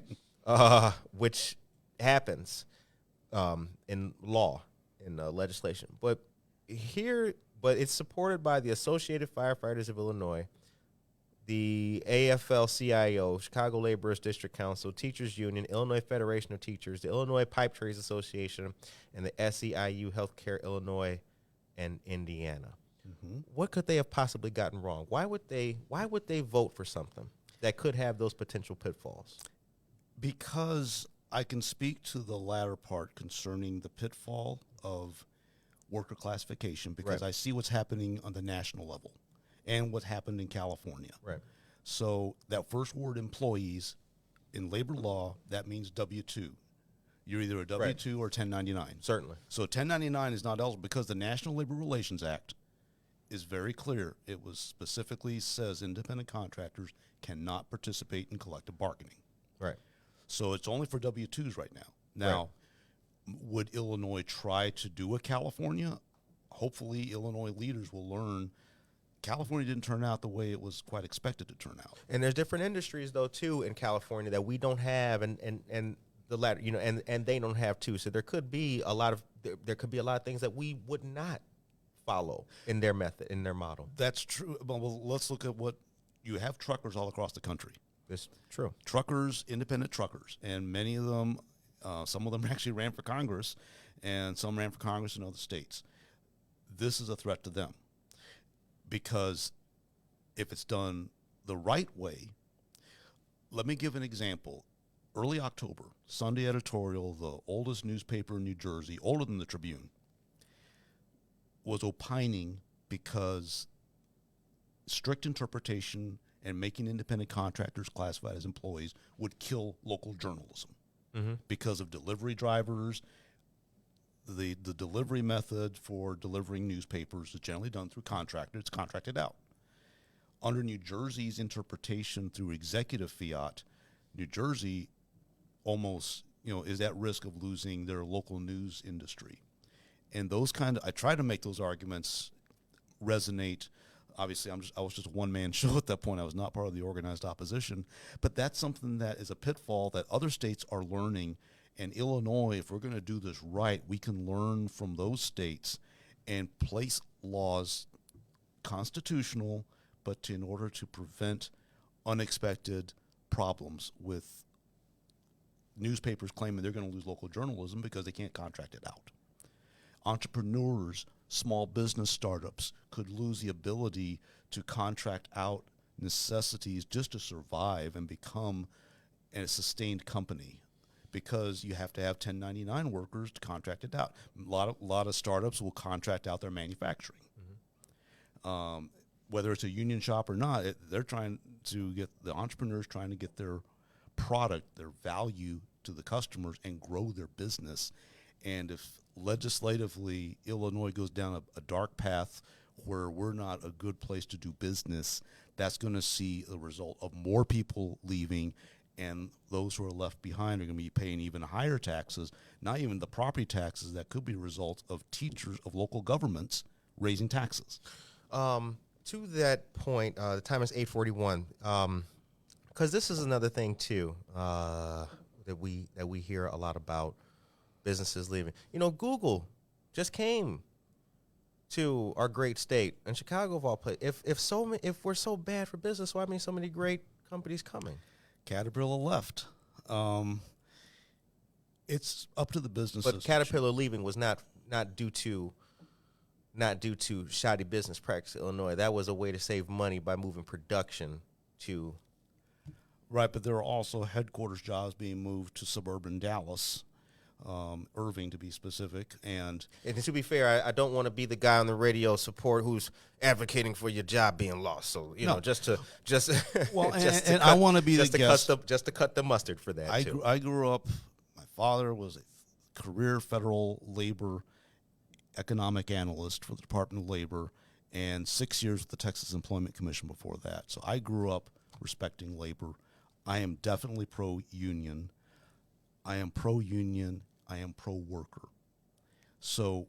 which happens in law, in legislation. But it's supported by the Associated Firefighters of Illinois, the AFL-CIO, Chicago Laborers District Council, Teachers Union, Illinois Federation of Teachers, the Illinois Pipe Trades Association, and the SEIU Healthcare Illinois and Indiana. What could they have possibly gotten wrong? Why would they vote for something that could have those potential pitfalls? Because I can speak to the latter part concerning the pitfall of worker classification, because I see what's happening on the national level and what happened in California. Right. So that first word, employees, in labor law, that means W-2. You're either a W-2 or 1099. Certainly. So 1099 is not eligible because the National Labor Relations Act is very clear. It was specifically says independent contractors cannot participate in collective bargaining. Right. So it's only for W-2s right now. Now, would Illinois try to do a California? Hopefully Illinois leaders will learn California didn't turn out the way it was quite expected to turn out. And there's different industries though too in California that we don't have, and the latter, and they don't have too. So there could be a lot of things that we would not follow in their method, in their model. That's true. Well, let's look at what you have. Truckers all across the country. It's true. Truckers, independent truckers, and many of them, some of them actually ran for Congress, and some ran for Congress in other states. This is a threat to them, because if it's done the right way, let me give an example. Early October, Sunday editorial, the oldest newspaper in New Jersey, older than the Tribune, was opining because strict interpretation and making independent contractors classified as employees would kill local journalism because of delivery drivers. The delivery method for delivering newspapers is generally done through contractors. It's contracted out. Under New Jersey's interpretation through executive fiat, New Jersey almost, is at risk of losing their local news industry. And I try to make those arguments resonate. Obviously, I was just a one-man show at that point. I was not part of the organized opposition. But that's something that is a pitfall that other states are learning. And Illinois, if we're going to do this right, we can learn from those states and place laws constitutional, but in order to prevent unexpected problems with newspapers claiming they're going to lose local journalism because they can't contract it out. Entrepreneurs, small business startups could lose the ability to contract out necessities just to survive and become a sustained company, because you have to have 1099 workers to contract it out. A lot of startups will contract out their manufacturing. Whether it's a union shop or not, the entrepreneurs trying to get their product, their value to the customers and grow their business. And if legislatively Illinois goes down a dark path where we're not a good place to do business, that's going to see the result of more people leaving, and those who are left behind are going to be paying even higher taxes, not even the property taxes that could be a result of teachers of local governments raising taxes. To that point, the time is 8:41. Because this is another thing too that we hear a lot about, businesses leaving. Google just came to our great state, and Chicago of all places. If we're so bad for business, why so many great companies coming? Caterpillar left. It's up to the businesses. But Caterpillar leaving was not due to shoddy business practice in Illinois. That was a way to save money by moving production to. Right, but there are also headquarters jobs being moved to suburban Dallas, Irving to be specific. And to be fair, I don't want to be the guy on the radio support who's advocating for your job being lost. So I want to be the guest. Just to cut the mustard for that. I grew up. My father was a career federal labor economic analyst for the Department of Labor, and 6 years with the Texas Employment Commission before that. So I grew up respecting labor. I am definitely pro-union. I am pro-union. I am pro-worker. So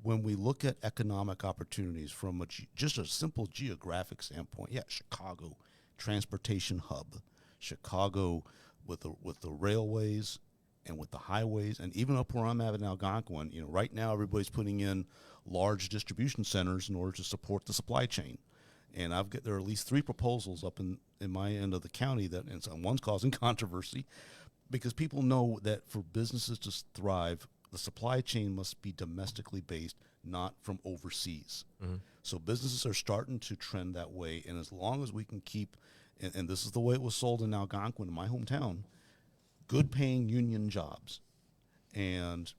when we look at economic opportunities from just a simple geographic standpoint, Chicago, transportation hub. Chicago with the railways and with the highways, and even up where I'm at in Algonquin, right now everybody's putting in large distribution centers in order to support the supply chain. And there are at least 3 proposals up in my end of the county and one's causing controversy, because people know that for businesses to thrive, the supply chain must be domestically based, not from overseas. Mm-hmm. So businesses are starting to trend that way, and as long as we can keep, and this is the way it was sold in Algonquin, in my hometown, good paying union jobs, and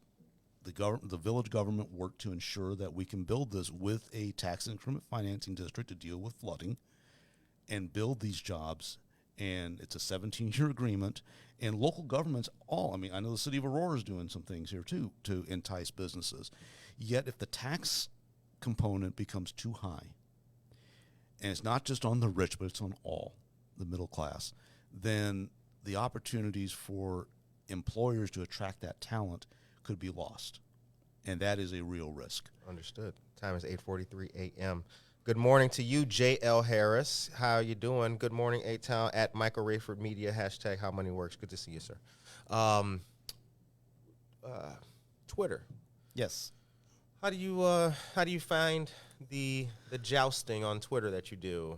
the village government worked to ensure that we can build this with a tax increment financing district to deal with flooding and build these jobs. And it's a 17-year agreement. And local governments I know the city of Aurora is doing some things here too to entice businesses. Yet if the tax component becomes too high, and it's not just on the rich, but it's on all, the middle class, then the opportunities for employers to attract that talent could be lost, and that is a real risk. Understood. Time is 8:43 a.m. Good morning to you, J.L. Harris. How you doing? Good morning, A-Town, at Michael Rayford Media, hashtag How Money Works. Good to see you, sir. Twitter. Yes. How do you find the jousting on Twitter that you do?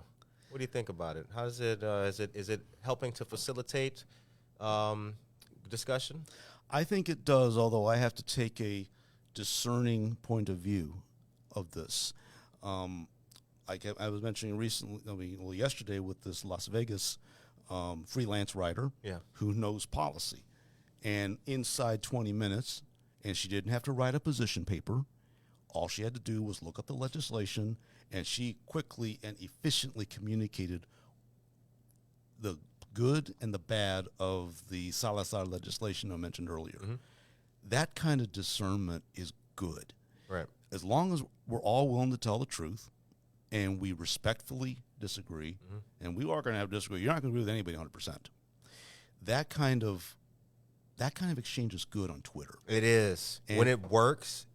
What do you think about it? How is it helping to facilitate discussion? I think it does, although I have to take a discerning point of view of this. I was mentioning yesterday with this Las Vegas freelance writer who knows policy. And inside 20 minutes, and she didn't have to write a position paper, all she had to do was look up the legislation, and she quickly and efficiently communicated the good and the bad of the Salazar legislation I mentioned earlier. Mm-hmm. That kind of discernment is good. Right. As long as we're all willing to tell the truth and we respectfully disagree, and we are going to have disagree. You're not going to agree with anybody 100%. That kind of exchange is good on Twitter. It is. And when it works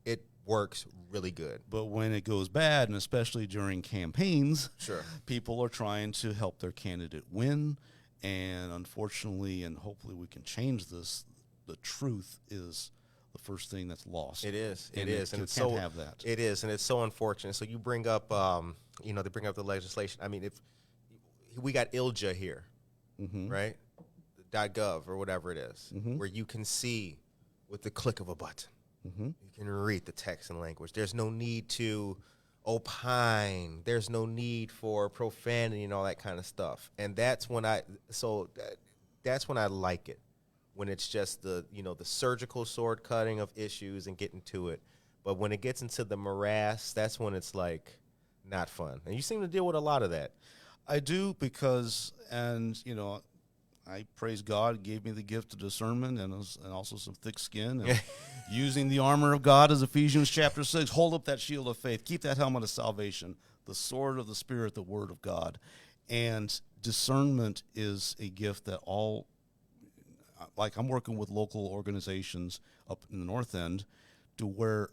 really good. But when it goes bad, and especially during campaigns, sure, people are trying to help their candidate win. And unfortunately, and hopefully we can change this, the truth is the first thing that's lost. It is. And and it's can't have that. It is, and it's so unfortunate. So you bring up, they bring up the legislation. I mean, if we got ILJA here, right? .gov or whatever it is, where you can see with the click of a button, you can read the text and language. There's no need to opine. There's no need for profanity and all that kind of stuff. And that's when I like it, when it's just the surgical sword cutting of issues and getting to it. But when it gets into the morass, that's when it's like not fun. And you seem to deal with a lot of that. I do because, I praise God gave me the gift of discernment and also some thick skin. And using the armor of God, as Ephesians chapter 6, hold up that shield of faith, keep that helmet of salvation, the sword of the Spirit, the word of God. And discernment is a gift that I'm working with local organizations up in the North End to where,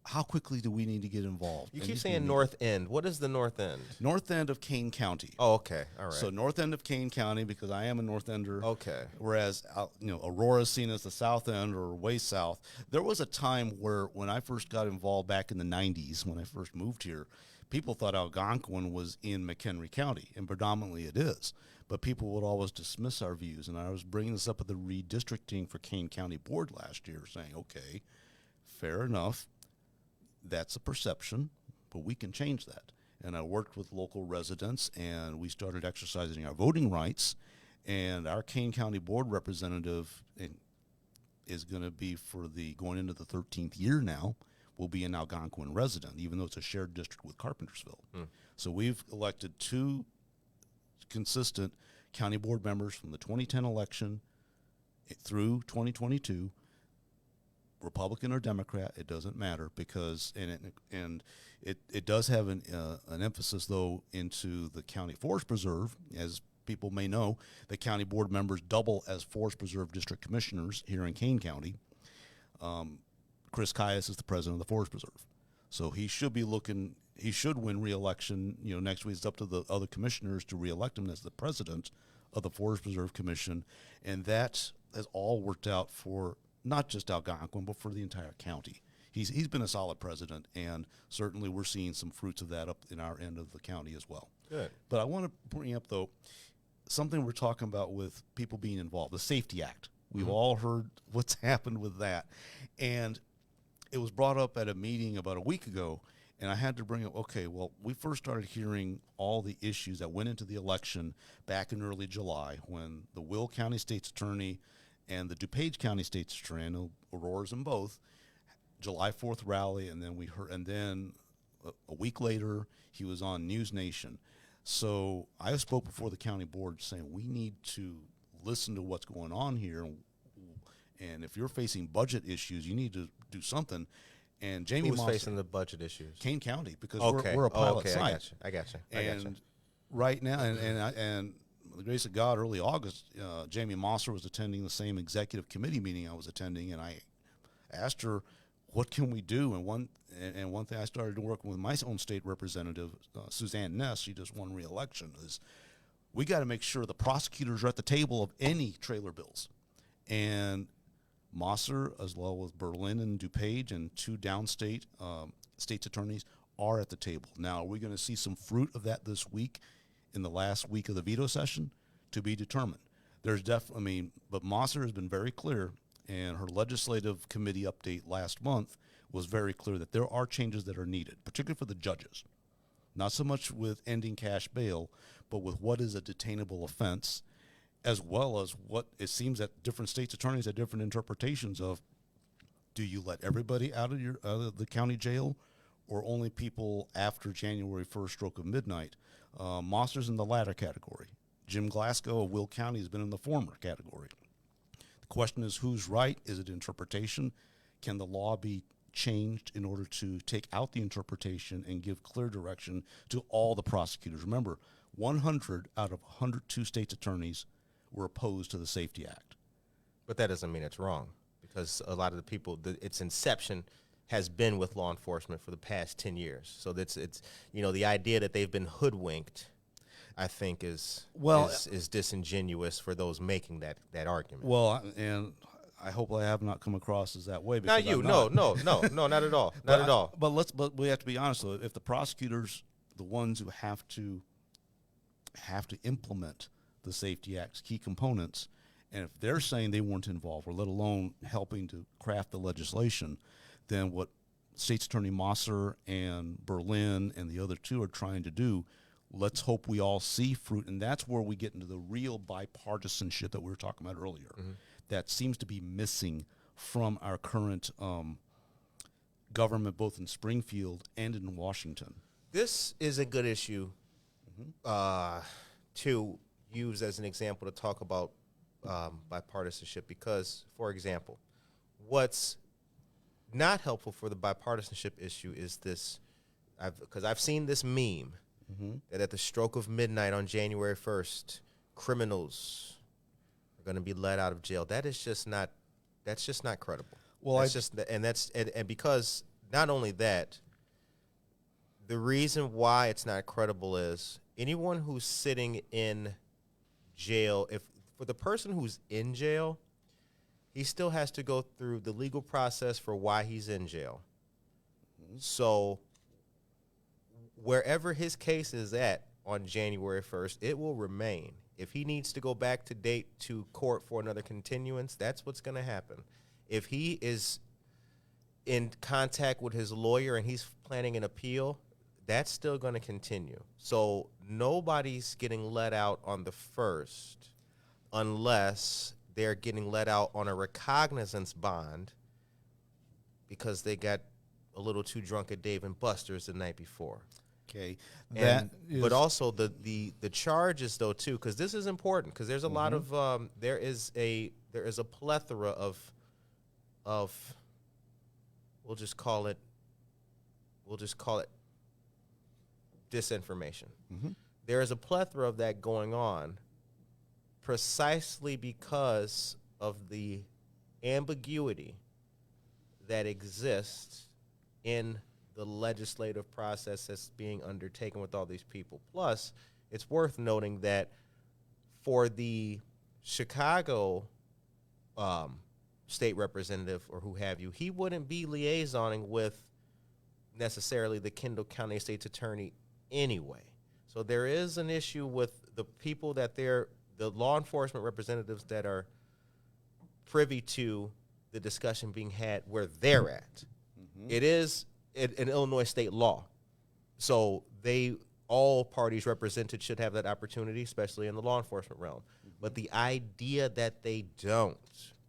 how quickly do we need to get involved? You keep saying North End. What is the North End? North End of Kane County. Oh, okay. All right. So North End of Kane County, because I am a North Ender. Okay. Whereas, Aurora is seen as the South End or way south. There was a time where when I first got involved back in the 90s, when I first moved here, people thought Algonquin was in McHenry County, and predominantly it is. But people would always dismiss our views. And I was bringing this up at the redistricting for Kane County Board last year, saying, okay, fair enough. That's a perception, but we can change that. And I worked with local residents, and we started exercising our voting rights. And our Kane County Board representative is going to be going into the 13th year now, will be an Algonquin resident, even though it's a shared district with Carpentersville. So we've elected 2 consistent county board members from the 2010 election through 2022. Republican or Democrat, it doesn't matter, because it does have an emphasis though into the county forest preserve. As people may know, the county board members double as forest preserve district commissioners here in Kane County. Chris Caius is the president of the forest preserve, so he should win re-election. Next week it's up to the other commissioners to re-elect him as the president of the Forest Preserve Commission, and that has all worked out for not just Algonquin, but for the entire county. He's been a solid president, and certainly we're seeing some fruits of that up in our end of the county as well. Good. But I want to bring up, though, something we're talking about with people being involved, the Safety Act. We've all heard what's happened with that. And it was brought up at a meeting about a week ago, and I had to bring up, okay, well, we first started hearing all the issues that went into the election back in early July when the Will County State's Attorney and the DuPage County State's Attorney, I know Aurora's in both, July 4th rally, and then a week later, he was on News Nation. So I spoke before the county board saying we need to listen to what's going on here, and if you're facing budget issues, you need to do something. And Jamie was Moss, facing the budget issues. Kane County, because okay. we're a pilot okay. site. I got you. And right now, and with the grace of God, early August, Jamie Mosser was attending the same executive committee meeting I was attending, and I asked her, what can we do? And one thing I started working with my own state representative, Suzanne Ness, she just won re-election, is we got to make sure the prosecutors are at the table of any trailer bills. And Mosser, as well as Berlin and DuPage and 2 downstate state's attorneys, are at the table. Now, are we going to see some fruit of that this week, in the last week of the veto session? To be determined. There's definitely, but Mosser has been very clear, and her legislative committee update last month was very clear that there are changes that are needed, particularly for the judges. Not so much with ending cash bail, but with what is a detainable offense, as well as what it seems that different states' attorneys have different interpretations of. Do you let everybody out of the county jail, or only people after January 1st, stroke of midnight? Mosser's in the latter category. Jim Glasgow of Will County has been in the former category. The question is, who's right? Is it interpretation? Can the law be changed in order to take out the interpretation and give clear direction to all the prosecutors? Remember, 100 out of 102 states' attorneys were opposed to the Safety Act. But that doesn't mean it's wrong, because a lot of the people, its inception has been with law enforcement for the past 10 years. So it's the idea that they've been hoodwinked, I think, is disingenuous for those making that argument. Well, and I hope I have not come across as that way. Not you. No, not at all. Not at all. But we have to be honest, though. If the prosecutors, the ones who have to implement the Safety Act's key components, and if they're saying they weren't involved, or let alone helping to craft the legislation, then what State's Attorney Mosser and Berlin and the other 2 are trying to do, let's hope we all see fruit. And that's where we get into the real bipartisanship that we were talking about earlier. Mm-hmm. That seems to be missing from our current government, both in Springfield and in Washington. This is a good issue to use as an example to talk about bipartisanship, because, for example, what's not helpful for the bipartisanship issue is this, because I've seen this meme, that at the stroke of midnight on January 1st, criminals are going to be let out of jail. That's just not credible. Well, and because not only that, the reason why it's not credible is anyone who's sitting in jail, for the person who's in jail, he still has to go through the legal process for why he's in jail. So wherever his case is at on January 1st, it will remain. If he needs to go back to court for another continuance, that's what's going to happen. If he is in contact with his lawyer and he's planning an appeal, that's still going to continue. So nobody's getting let out on the 1st unless they're getting let out on a recognizance bond because they got a little too drunk at Dave and Buster's the night before. Okay, but also the charges though too, because this is important, because there's a lot of there is a plethora of we'll just call it disinformation. There is a plethora of that going on precisely because of the ambiguity that exists in the legislative process that's being undertaken with all these people. Plus, it's worth noting that for the Chicago state representative or who have you, he wouldn't be liaisoning with necessarily the Kendall County State's Attorney anyway. So there is an issue with the people that the law enforcement representatives that are privy to the discussion being had where they're at. It is an Illinois state law. So all parties represented should have that opportunity, especially in the law enforcement realm. But the idea that they don't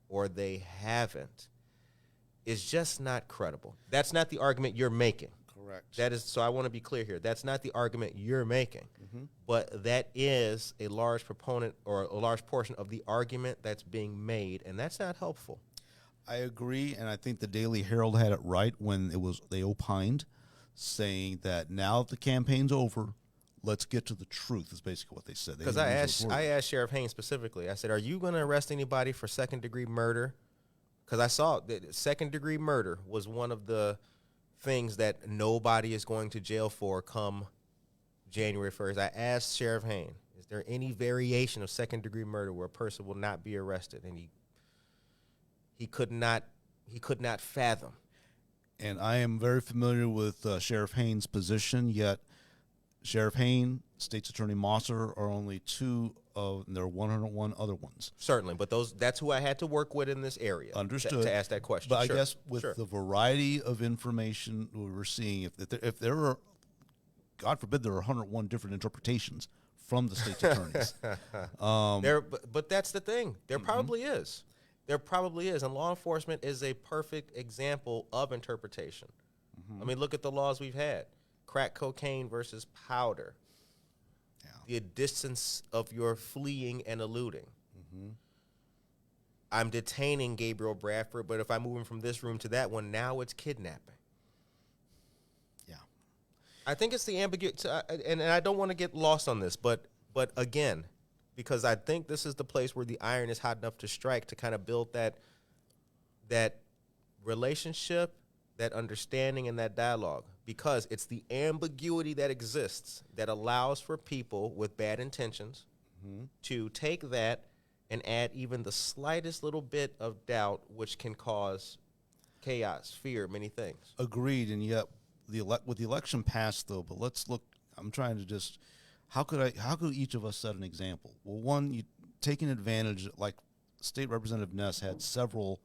or they haven't is just not credible. That's not the argument you're making. Correct. That is, so I want to be clear here. That's not the argument you're making. But that is a large proponent or a large portion of the argument that's being made, and that's not helpful. I agree, and I think the Daily Herald had it right when they opined, saying that now that the campaign's over, let's get to the truth, is basically what they said. Because I asked Sheriff Haynes specifically, I said, are you going to arrest anybody for second-degree murder because I saw that second-degree murder was one of the things that nobody is going to jail for come January 1st. I asked Sheriff Hain, is there any variation of second-degree murder where a person will not be arrested? And he could not fathom. And I am very familiar with Sheriff Hain's position, yet Sheriff Hain, State's Attorney Mosser are only two of, and there are 101 other ones. Certainly, but that's who I had to work with in this area. Understood. To ask that question. But Sure. I guess with the variety of information we're seeing, if there are, God forbid, there are 101 different interpretations from the state's attorneys. But that's the thing. There probably is. There probably is. And law enforcement is a perfect example of interpretation. I mean, look at the laws we've had. Crack cocaine versus powder. Yeah. The distance of your fleeing and eluding. I'm detaining Gabriel Bradford, but if I move him from this room to that one, now it's kidnapping. Yeah. I think it's the ambiguity, and I don't want to get lost on this, but again, because I think this is the place where the iron is hot enough to strike to kind of build that relationship, that understanding, and that dialogue. Because it's the ambiguity that exists that allows for people with bad intentions to take that and add even the slightest little bit of doubt, which can cause chaos, fear, many things. Agreed, and yet with the election passed, though, but let's look, I'm trying to just, how could each of us set an example? Well, one, you taking advantage, like State Representative Ness had several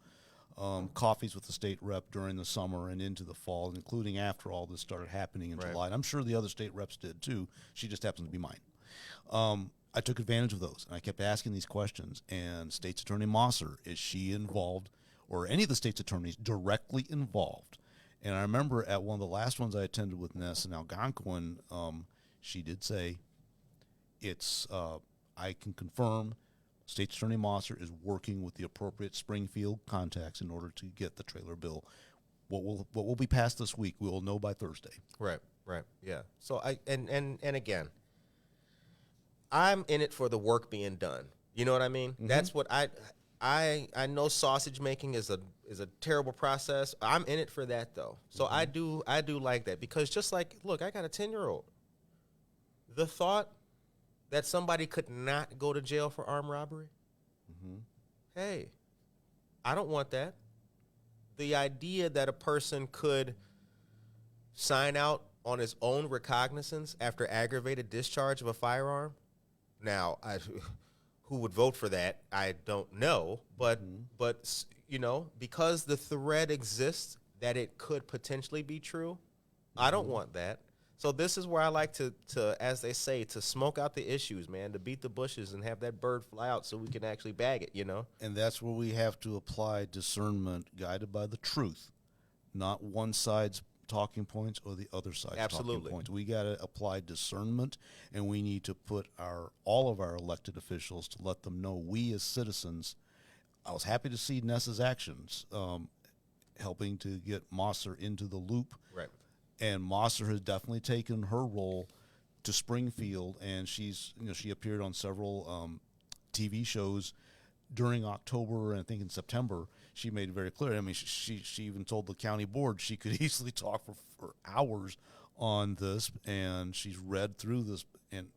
coffees with the state rep during the summer and into the fall, including after all this started happening in July. And I'm sure the other state reps did too. She just happens to be mine. I took advantage of those, and I kept asking these questions. And State's Attorney Mosser, is she involved, or any of the state's attorneys directly involved? And I remember at one of the last ones I attended with Ness in Algonquin, she did say, "It's I can confirm State's Attorney Mosser is working with the appropriate Springfield contacts in order to get the trailer bill. What will be passed this week, we will know by Thursday." Right, yeah. So and again, I'm in it for the work being done. You know what I mean? That's what I know. Sausage making is a terrible process. I'm in it for that though. So I do like that, because just like, look, I got a 10-year-old. The thought that somebody could not go to jail for armed robbery, hey, I don't want that. The idea that a person could sign out on his own recognizance after aggravated discharge of a firearm, now, who would vote for that, I don't know, but you know, because the threat exists that it could potentially be true, I don't want that. So this is where I like to, as they say, to smoke out the issues, man, to beat the bushes and have that bird fly out so we can actually bag it, you know? And that's where we have to apply discernment guided by the truth, not one side's talking points or the other side's talking points. We got to apply discernment, and we need to put all of our elected officials to let them know, we as citizens. I was happy to see Ness's actions helping to get Mosser into the loop. Right. And Mosser has definitely taken her role to Springfield, and she appeared on several TV shows during October, and I think in September. She made it very clear. I mean, she even told the county board she could easily talk for hours on this, and she's read through this, and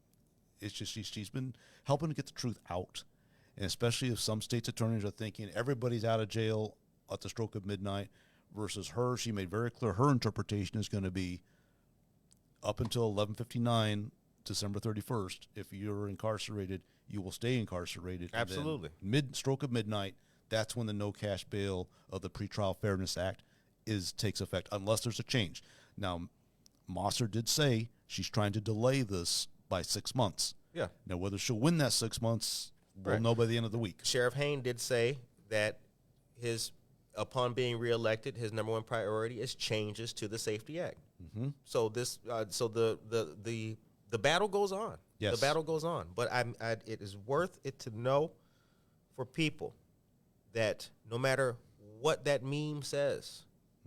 it's just she's been helping to get the truth out, and especially if some states' attorneys are thinking everybody's out of jail at the stroke of midnight, versus her. She made very clear her interpretation is going to be up until 11:59, December 31st. If you're incarcerated, you will stay incarcerated. Absolutely. Stroke of midnight, that's when the no cash bail of the Pretrial Fairness Act takes effect, unless there's a change. Now, Mosser did say she's trying to delay this by 6 months. Yeah. Now, whether she'll win that 6 months, we'll know by the end of the week. Sheriff Hain did say that upon being reelected, his number one priority is changes to the Safety Act. So the battle goes on. Yes. The battle goes on. But it is worth it to know for people that no matter what that meme says,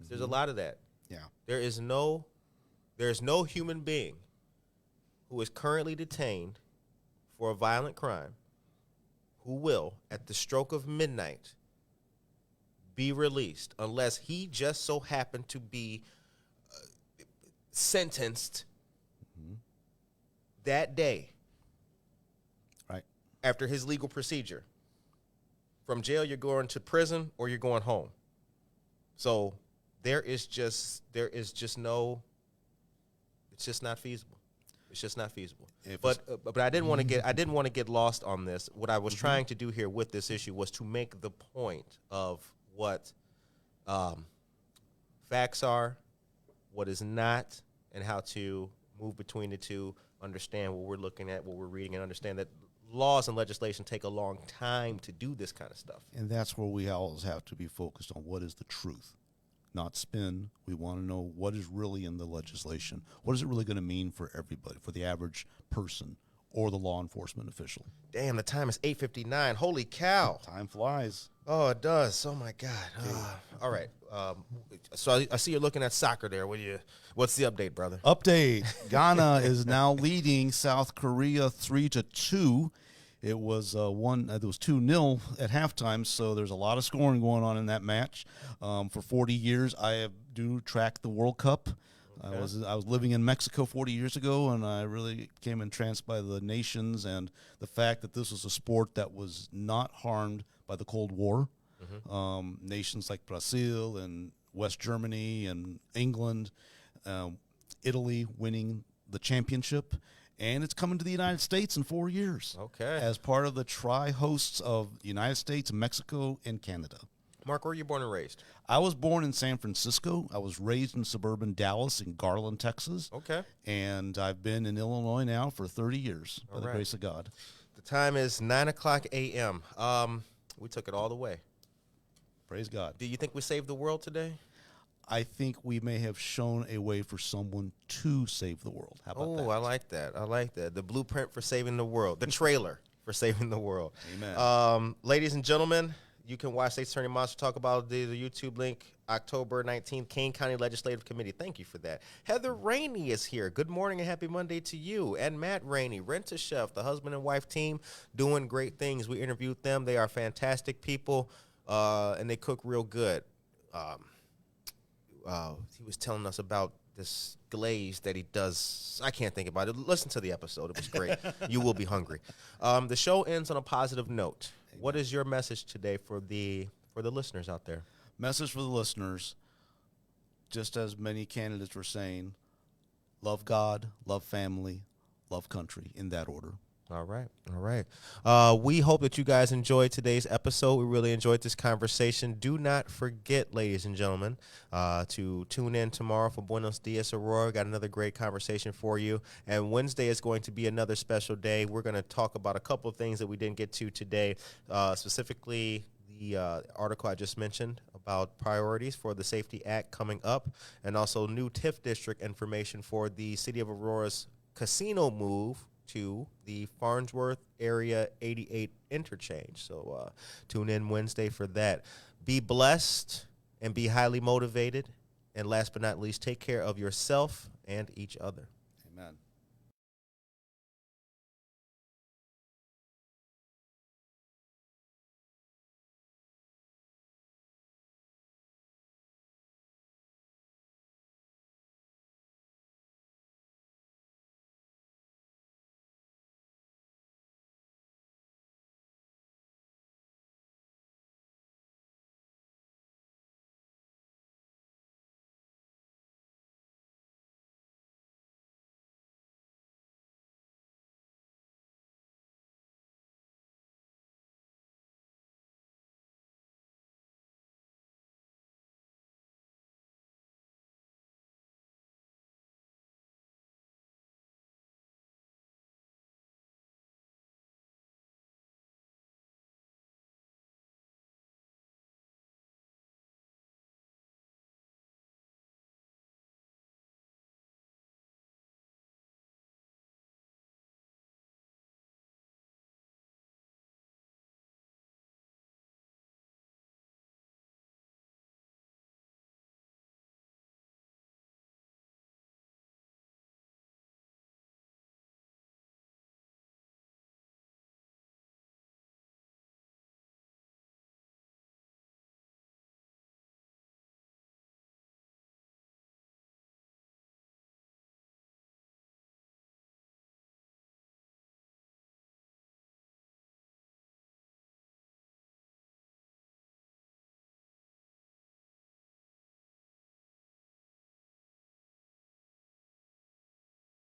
there's a lot of that. Yeah. There is no human being who is currently detained for a violent crime who will, at the stroke of midnight, be released unless he just so happened to be sentenced that day. Right. After his legal procedure. From jail, you're going to prison or you're going home. So it's just not feasible. It's just not feasible. But I didn't want to get lost on this. What I was trying to do here with this issue was to make the point of what facts are, what is not, and how to move between the two, understand what we're looking at, what we're reading, and understand that laws and legislation take a long time to do this kind of stuff. And that's where we always have to be focused on what is the truth, not spin. We want to know what is really in the legislation. What is it really going to mean for everybody, for the average person or the law enforcement official? Damn, the time is 8:59. Holy cow. Time flies. Oh, it does. Oh, my God. All right. So I see you're looking at soccer there. What's the update, brother? Update. Ghana is now leading South Korea 3-2. It was 2-0 at halftime, so there's a lot of scoring going on in that match. For 40 years, I do track the World Cup. Okay. I was living in Mexico 40 years ago, and I really came entranced by the nations and the fact that this was a sport that was not harmed by the Cold War. Nations like Brazil and West Germany and England, Italy winning the championship. And it's coming to the United States in 4 years. Okay. As part of the tri-hosts of the United States, Mexico, and Canada. Mark, where were you born and raised? I was born in San Francisco. I was raised in suburban Dallas in Garland, Texas. Okay. And I've been in Illinois now for 30 years, by the grace of God. The time is 9:00 a.m. We took it all the way. Praise God. Do you think we saved the world today? I think we may have shown a way for someone to save the world. How about that? Oh, I like that. I like that. The blueprint for saving the world. The trailer for saving the world. Amen. Ladies and gentlemen, you can watch State's Attorney Monster talk about the YouTube link, October 19th, Kane County Legislative Committee. Thank you for that. Heather Rainey is here. Good morning and happy Monday to you. And Matt Rainey, Rent a Chef, the husband and wife team, doing great things. We interviewed them. They are fantastic people, and they cook real good. He was telling us about this glaze that he does. I can't think about it. Listen to the episode. It was great. You will be hungry. The show ends on a positive note. Amen. What is your message today for the listeners out there? Message for the listeners, just as many candidates were saying, love God, love family, love country, in that order. All right. We hope that you guys enjoyed today's episode. We really enjoyed this conversation. Do not forget, ladies and gentlemen, to tune in tomorrow for Buenos Dias, Aurora. Got another great conversation for you. And Wednesday is going to be another special day. We're going to talk about a couple of things that we didn't get to today, specifically the article I just mentioned about priorities for the Safety Act coming up, and also new TIF district information for the City of Aurora's casino move to the Farnsworth Area 88 interchange. So tune in Wednesday for that. Be blessed and be highly motivated. And last but not least, take care of yourself and each other. Amen.